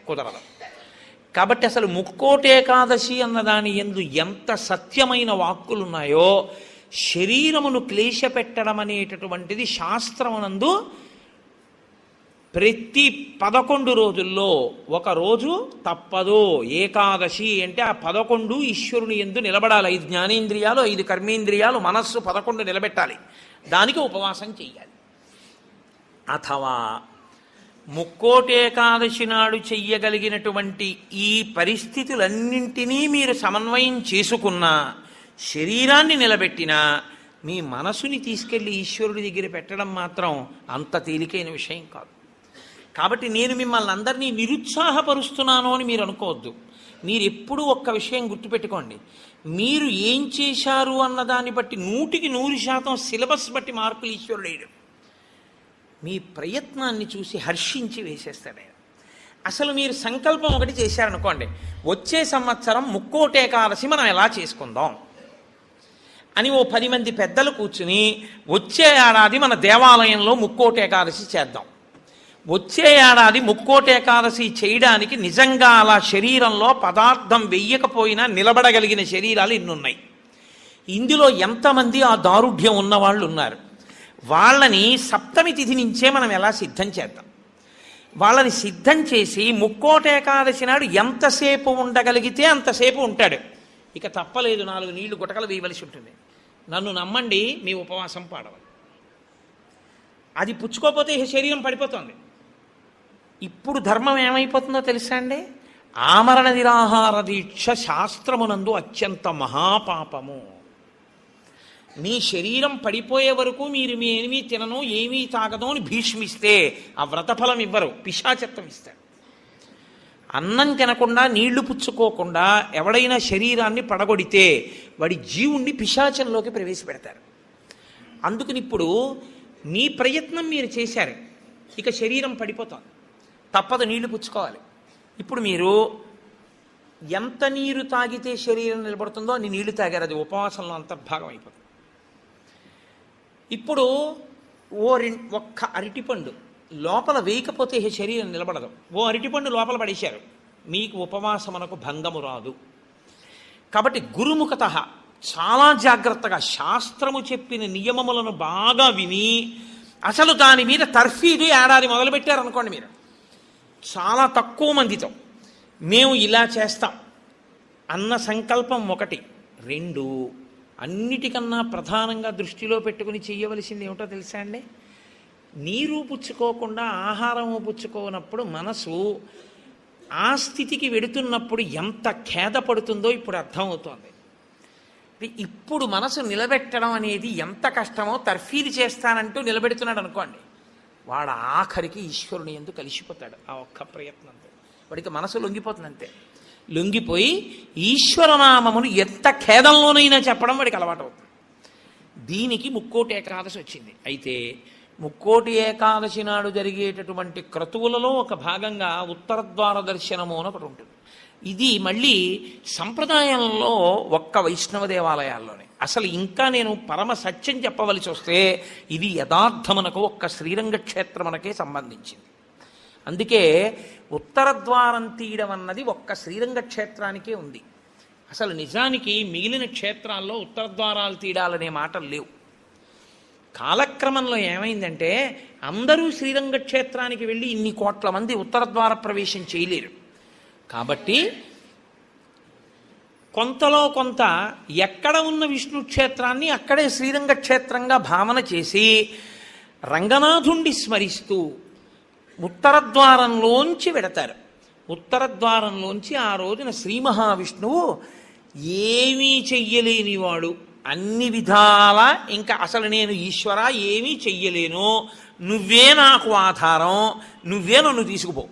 కుదరదు. కాబట్టి అసలు ముక్కోటి ఏకాదశి అన్నదాని యందు ఎంత సత్యమైన వాక్కులు ఉన్నాయో, శరీరమును క్లేశపెట్టడం అనేటటువంటిది శాస్త్రమునందు ప్రతి 11 రోజుల్లో ఒక రోజు తప్పదు. ఏకాదశి అంటే ఆ 11 ఈశ్వరుని యందు నిలబడాలి. 5 జ్ఞానేంద్రియాలు, 5 కర్మేంద్రియాలు, మనస్సు 11 నిలబెట్టాలి. దానికి ఉపవాసం చెయ్యాలి. అథవా ముక్కోటి ఏకాదశి నాడు చెయ్యగలిగినటువంటి ఈ పరిస్థితులన్నింటినీ మీరు సమన్వయం చేసుకున్నా, శరీరాన్ని నిలబెట్టినా, మీ మనసుని తీసుకెళ్ళి ఈశ్వరుడి దగ్గర పెట్టడం మాత్రం అంత తేలికైన విషయం కాదు. కాబట్టి నేను మిమ్మల్ని అందరినీ నిరుత్సాహపరుస్తున్నాను అని మీరు అనుకోవద్దు. మీరు ఎప్పుడూ ఒక్క విషయం గుర్తుపెట్టుకోండి, మీరు ఏం చేశారు అన్నదాన్ని బట్టి 100% సిలబస్ బట్టి మార్కులు ఈశ్వరుడు వేయడు. మీ ప్రయత్నాన్ని చూసి హర్షించి వేసేస్తాడు ఆయన. అసలు మీరు సంకల్పం ఒకటి చేశారనుకోండి, వచ్చే సంవత్సరం ముక్కోటి ఏకాదశి మనం ఎలా చేసుకుందాం అని ఓ 10 మంది పెద్దలు కూర్చుని వచ్చే ఏడాది మన దేవాలయంలో ముక్కోటి ఏకాదశి చేద్దాం, వచ్చే ఏడాది ముక్కోటి ఏకాదశి చేయడానికి నిజంగా అలా శరీరంలో పదార్థం వెయ్యకపోయినా నిలబడగలిగిన శరీరాలు ఇన్నున్నాయి. ఇందులో ఎంతమంది ఆ దారుఢ్యం ఉన్నవాళ్ళు ఉన్నారు? వాళ్ళని సప్తమి తిథి నుంచే మనం ఎలా సిద్ధం చేద్దాం. వాళ్ళని సిద్ధం చేసి ముక్కోటి ఏకాదశి నాడు ఎంతసేపు ఉండగలిగితే అంతసేపు ఉంటాడు. ఇక తప్పలేదు, 4 నీళ్లు గుటకలు వేయవలసి ఉంటుంది. నన్ను నమ్మండి, మీ ఉపవాసం పాడవాలి. అది పుచ్చుకోకపోతే శరీరం పడిపోతుంది. ఇప్పుడు ధర్మం ఏమైపోతుందో తెలుసా అండి? ఆమరణ నిరాహార దీక్ష శాస్త్రమునందు అత్యంత మహాపాపము. మీ శరీరం పడిపోయే వరకు మీరు మీ ఏమీ తినను, ఏమీ తాగదు అని భీష్మిస్తే ఆ వ్రతఫలం ఇవ్వరు, పిశాచత్వం ఇస్తారు. అన్నం తినకుండా, నీళ్లు పుచ్చుకోకుండా ఎవడైనా శరీరాన్ని పడగొడితే వాడి జీవుణ్ణి పిశాచంలోకి ప్రవేశపెడతారు. అందుకని ఇప్పుడు మీ ప్రయత్నం మీరు చేశారు, ఇక శరీరం పడిపోతుంది, తప్పదు, నీళ్లు పుచ్చుకోవాలి. ఇప్పుడు మీరు ఎంత నీరు తాగితే శరీరం నిలబడుతుందో అన్ని నీళ్లు తాగారు, అది ఉపవాసంలో అంతర్భాగం అయిపోతుంది. ఇప్పుడు ఒక్క అరటిపండు లోపల వేయకపోతే శరీరం నిలబడదు. ఓ అరటిపండు లోపల పడేశారు, మీకు ఉపవాసమునకు భంగము రాదు. కాబట్టి గురుముఖత చాలా జాగ్రత్తగా శాస్త్రము చెప్పిన నియమములను బాగా విని అసలు దాని మీద తర్ఫీదు ఏడాది మొదలుపెట్టారనుకోండి మీరు, చాలా తక్కువ మందితో మేము ఇలా చేస్తాం అన్న సంకల్పం ఒకటి. రెండు, అన్నిటికన్నా ప్రధానంగా దృష్టిలో పెట్టుకుని చెయ్యవలసింది ఏమిటో తెలుసా అండి? నీరు పుచ్చుకోకుండా ఆహారము పుచ్చుకోనప్పుడు మనసు ఆ స్థితికి వెడుతున్నప్పుడు ఎంత ఖేద పడుతుందో ఇప్పుడు అర్థమవుతోంది. ఇప్పుడు మనసు నిలబెట్టడం అనేది ఎంత కష్టమో తర్ఫీదు చేస్తానంటూ నిలబెడుతున్నాడు అనుకోండి, వాడు ఆఖరికి ఈశ్వరుని ఎందుకు కలిసిపోతాడు ఆ ఒక్క ప్రయత్నంతో. వాడికి మనసు లొంగిపోతుంది అంతే. లొంగిపోయి ఈశ్వరనామమును ఎంత ఖేదంలోనైనా చెప్పడం వాడికి అలవాటు అవుతుంది. దీనికి ముక్కోటి ఏకాదశి వచ్చింది. అయితే ముక్కోటి ఏకాదశి నాడు జరిగేటటువంటి క్రతువులలో ఒక భాగంగా ఉత్తరద్వార దర్శనము అని ఒకటి ఉంటుంది. ఇది మళ్ళీ సంప్రదాయంలో ఒక్క వైష్ణవ దేవాలయాల్లోనే. అసలు ఇంకా నేను పరమ సత్యం చెప్పవలసి వస్తే ఇది యథార్థమునకు ఒక్క శ్రీరంగ క్షేత్రమునకే సంబంధించింది. అందుకే ఉత్తరద్వారం తీయడం అన్నది ఒక్క శ్రీరంగ క్షేత్రానికే ఉంది. అసలు నిజానికి మిగిలిన క్షేత్రాల్లో ఉత్తరద్వారాలు తీయడాలనే మాటలు లేవు. కాలక్రమంలో ఏమైందంటే అందరూ శ్రీరంగ క్షేత్రానికి వెళ్ళి ఇన్ని కోట్ల మంది ఉత్తరద్వార ప్రవేశం చేయలేరు. కాబట్టి కొంతలో కొంత ఎక్కడ ఉన్న విష్ణు క్షేత్రాన్ని అక్కడే శ్రీరంగ క్షేత్రంగా భావన చేసి రంగనాథుణ్ణి స్మరిస్తూ ఉత్తరద్వారంలోంచి వెడతారు. ఉత్తరద్వారంలోంచి ఆ రోజున శ్రీ మహావిష్ణువు ఏమీ చెయ్యలేనివాడు, అన్ని విధాల ఇంకా అసలు నేను ఈశ్వర ఏమీ చెయ్యలేను, నువ్వే నాకు ఆధారం, నువ్వే నన్ను తీసుకుపో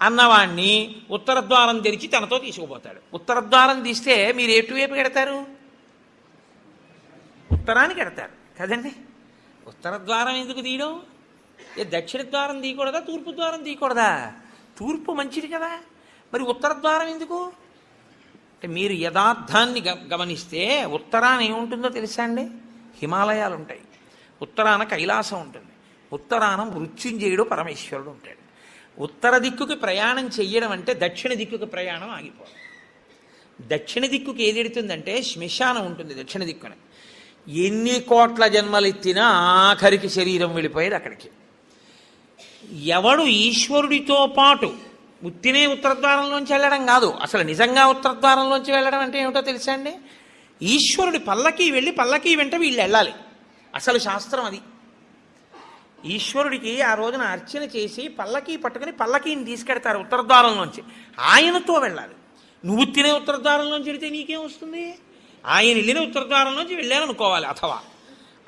అన్నవాణ్ణి ఉత్తరద్వారం తెరిచి తనతో తీసుకుపోతాడు. ఉత్తరద్వారం తీస్తే మీరు ఎటువైపు కడతారు? ఉత్తరానికి కడతారు కదండి. ఉత్తరద్వారం ఎందుకు తీయడం? దక్షిణ ద్వారం తీయకూడదా, తూర్పు ద్వారం తీయకూడదా? తూర్పు మంచిది కదా, మరి ఉత్తరద్వారం ఎందుకు? అంటే మీరు యథార్థాన్ని గమనిస్తే ఉత్తరాన ఏముంటుందో తెలుసా అండి? హిమాలయాలు ఉంటాయి, ఉత్తరాన కైలాసం ఉంటుంది, ఉత్తరాన మృత్యుంజయుడు పరమేశ్వరుడు ఉంటాడు. ఉత్తర దిక్కుకి ప్రయాణం చెయ్యడం అంటే దక్షిణ దిక్కుకి ప్రయాణం ఆగిపోవడం. దక్షిణ దిక్కుకి ఏది ఎడుతుందంటే శ్మశానం ఉంటుంది దక్షిణ దిక్కున. ఎన్ని కోట్ల జన్మలెత్తినా ఆఖరికి శరీరం వెళ్ళిపోయేది అక్కడికి. ఎవడు ఈశ్వరుడితో పాటు ఉత్తినే ఉత్తరద్వారంలోంచి వెళ్ళడం కాదు, అసలు నిజంగా ఉత్తరద్వారంలోంచి వెళ్ళడం అంటే ఏమిటో తెలుసా అండి? ఈశ్వరుడి పల్లకి వెళ్ళి పల్లకి వెంట వీళ్ళు వెళ్ళాలి. అసలు శాస్త్రం అది. ఈశ్వరుడికి ఆ రోజున అర్చన చేసి పల్లకి పట్టుకుని పల్లకీని తీసుకెడతారు ఉత్తరద్వారంలోంచి, ఆయనతో వెళ్ళాలి. నువ్వు తినే ఉత్తరద్వారంలోంచి వెళితే నీకేం వస్తుంది? ఆయన వెళ్ళిన ఉత్తరద్వారంలోంచి వెళ్ళాలనుకోవాలి. అథవా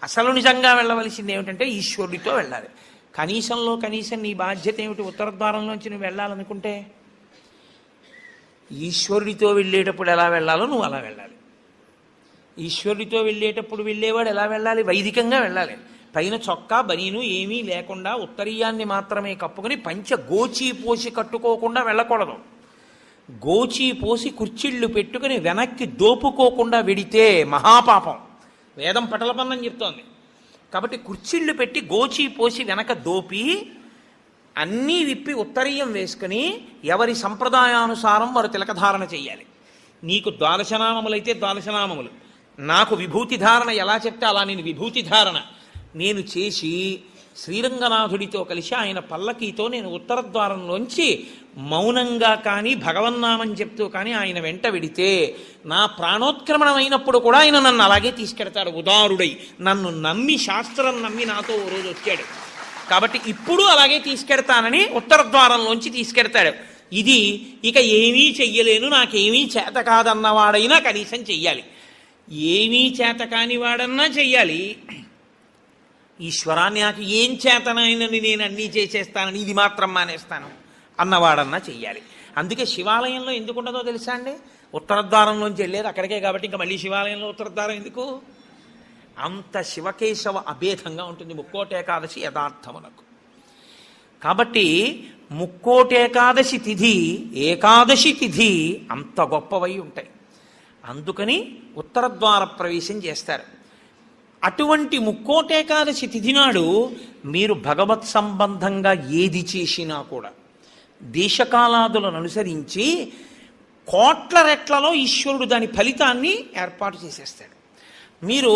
అసలు నిజంగా వెళ్ళవలసింది ఏమిటంటే ఈశ్వరుడితో వెళ్ళాలి. కనీసంలో కనీసం నీ బాధ్యత ఏమిటి? ఉత్తరద్వారంలోంచి నువ్వు వెళ్ళాలనుకుంటే ఈశ్వరుడితో వెళ్ళేటప్పుడు ఎలా వెళ్ళాలో నువ్వు అలా వెళ్ళాలి. ఈశ్వరుడితో వెళ్ళేటప్పుడు వెళ్ళేవాడు ఎలా వెళ్ళాలి? వైదికంగా వెళ్ళాలి. పైన చొక్కా బనీను ఏమీ లేకుండా ఉత్తరీయాన్ని మాత్రమే కప్పుకొని పంచ గోచి పోసి కట్టుకోకుండా వెళ్ళకూడదు. గోచి పోసి కుర్చీళ్ళు పెట్టుకుని వెనక్కి దోపుకోకుండా వెడితే మహాపాపం. వేదం పటలపన్నం చెప్తోంది. కాబట్టి కుర్చీళ్ళు పెట్టి గోచి పోసి వెనక దోపి అన్నీ విప్పి ఉత్తరీయం వేసుకుని ఎవరి సంప్రదాయానుసారం వారు తిలకధారణ చెయ్యాలి. నీకు ద్వాదశనామములైతే ద్వాదశనామములు, నాకు విభూతి ధారణ ఎలా చెప్తే అలా నేను విభూతి ధారణ నేను చేసి శ్రీరంగనాథుడితో కలిసి ఆయన పల్లకీతో నేను ఉత్తరద్వారంలోంచి మౌనంగా కానీ భగవన్నామని చెప్తూ కానీ ఆయన వెంట వెడితే నా ప్రాణోత్క్రమణం అయినప్పుడు కూడా ఆయన నన్ను అలాగే తీసుకెడతాడు. ఉదారుడై నన్ను నమ్మి, శాస్త్రం నమ్మి నాతో ఓ రోజు వచ్చాడు. కాబట్టి ఇప్పుడు అలాగే తీసుకెడతానని ఉత్తరద్వారంలోంచి తీసుకెడతాడు. ఇది ఇక ఏమీ చెయ్యలేను, నాకేమీ చేత కాదన్నవాడైనా కనీసం చెయ్యాలి. ఏమీ చేత కాని వాడన్నా చెయ్యాలి. ఈశ్వరాన్ని నాకు ఏం చేతనైనని నేను అన్నీ చేసేస్తానని ఇది మాత్రం మానేస్తాను అన్నవాడన్నా చెయ్యాలి. అందుకే శివాలయంలో ఎందుకు ఉండదో తెలుసా అండి? ఉత్తరద్వారంలోంచి వెళ్ళేది అక్కడికే కాబట్టి ఇంకా మళ్ళీ శివాలయంలో ఉత్తరద్వారం ఎందుకు? అంత శివకేశవ అభేదంగా ఉంటుంది ముక్కోటి ఏకాదశి యథార్థమునకు. కాబట్టి ముక్కోటి ఏకాదశి తిథి, ఏకాదశి తిథి అంత గొప్పవై ఉంటాయి. అందుకని ఉత్తరద్వార ప్రవేశం చేస్తారు. అటువంటి ముక్కోటేకాదశి తిథి నాడు మీరు భగవత్ సంబంధంగా ఏది చేసినా కూడా దేశకాలాదులను అనుసరించి కోట్ల రెట్లలో ఈశ్వరుడు దాని ఫలితాన్ని ఏర్పాటు చేసేస్తాడు. మీరు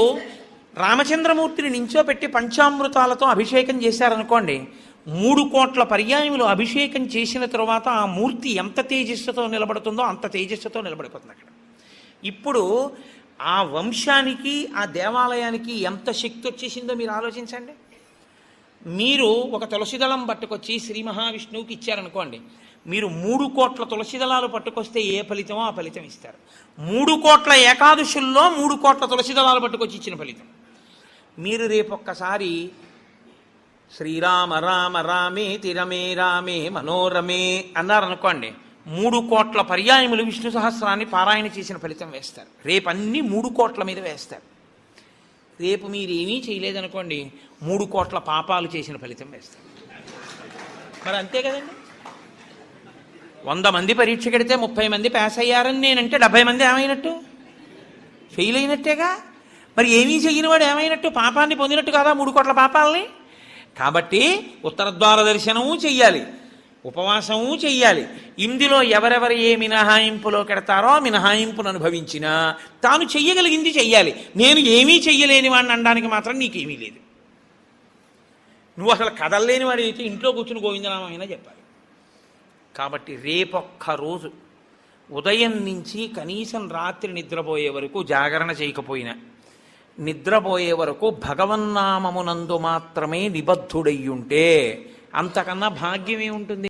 రామచంద్రమూర్తిని నించోపెట్టి పంచామృతాలతో అభిషేకం చేశారనుకోండి, 3 కోట్ల పర్యాయములు అభిషేకం చేసిన తరువాత ఆ మూర్తి ఎంత తేజస్సుతో నిలబడుతుందో అంత తేజస్సుతో నిలబడిపోతుంది అక్కడ. ఇప్పుడు ఆ వంశానికి ఆ దేవాలయానికి ఎంత శక్తి వచ్చేసిందో మీరు ఆలోచించండి. మీరు ఒక తులసిదళం పట్టుకొచ్చి శ్రీ మహావిష్ణువుకి ఇచ్చారనుకోండి, మీరు 3 కోట్ల తులసిదళాలు పట్టుకొస్తే ఏ ఫలితమో ఆ ఫలితం ఇస్తారు. 3 కోట్ల ఏకాదశుల్లో 3 కోట్ల తులసిదళాలు పట్టుకొచ్చి ఇచ్చిన ఫలితం. మీరు రేపొక్కసారి శ్రీరామ రామ రామే తిరమే రామే మనోరమే అన్నారనుకోండి, 3 కోట్ల పర్యాయములు విష్ణు సహస్రాన్ని పారాయణ చేసిన ఫలితం వేస్తారు. రేపు అన్ని 3 కోట్ల మీద వేస్తారు. రేపు మీరేమీ చేయలేదనుకోండి, 3 కోట్ల పాపాలు చేసిన ఫలితం వేస్తారు. మరి అంతే కదండి. 100 మంది పరీక్ష కడితే 30 మంది పాస్ అయ్యారని నేనంటే 70 మంది ఏమైనట్టు? ఫెయిల్ అయినట్టేగా. మరి ఏమీ చెయ్యని వాడు ఏమైనట్టు? పాపాన్ని పొందినట్టు కాదా 3 కోట్ల పాపాలని? కాబట్టి ఉత్తరద్వార దర్శనము చెయ్యాలి, ఉపవాసము చెయ్యాలి. ఇందులో ఎవరెవరు ఏ మినహాయింపులో కెడతారో ఆ మినహాయింపును అనుభవించినా తాను చెయ్యగలిగింది చెయ్యాలి. నేను ఏమీ చెయ్యలేని వాడిని అనడానికి మాత్రం నీకేమీ లేదు. నువ్వు అసలు కదలలేని వాడి అయితే ఇంట్లో కూర్చుని గోవిందనామైనా చెప్పాలి. కాబట్టి రేపొక్క రోజు ఉదయం నుంచి కనీసం రాత్రి నిద్రపోయే వరకు జాగరణ చేయకపోయినా, నిద్రపోయే వరకు భగవన్నామమునందు మాత్రమే నిబద్ధుడయ్యుంటే అంతకన్నా భాగ్యమే ఉంటుంది.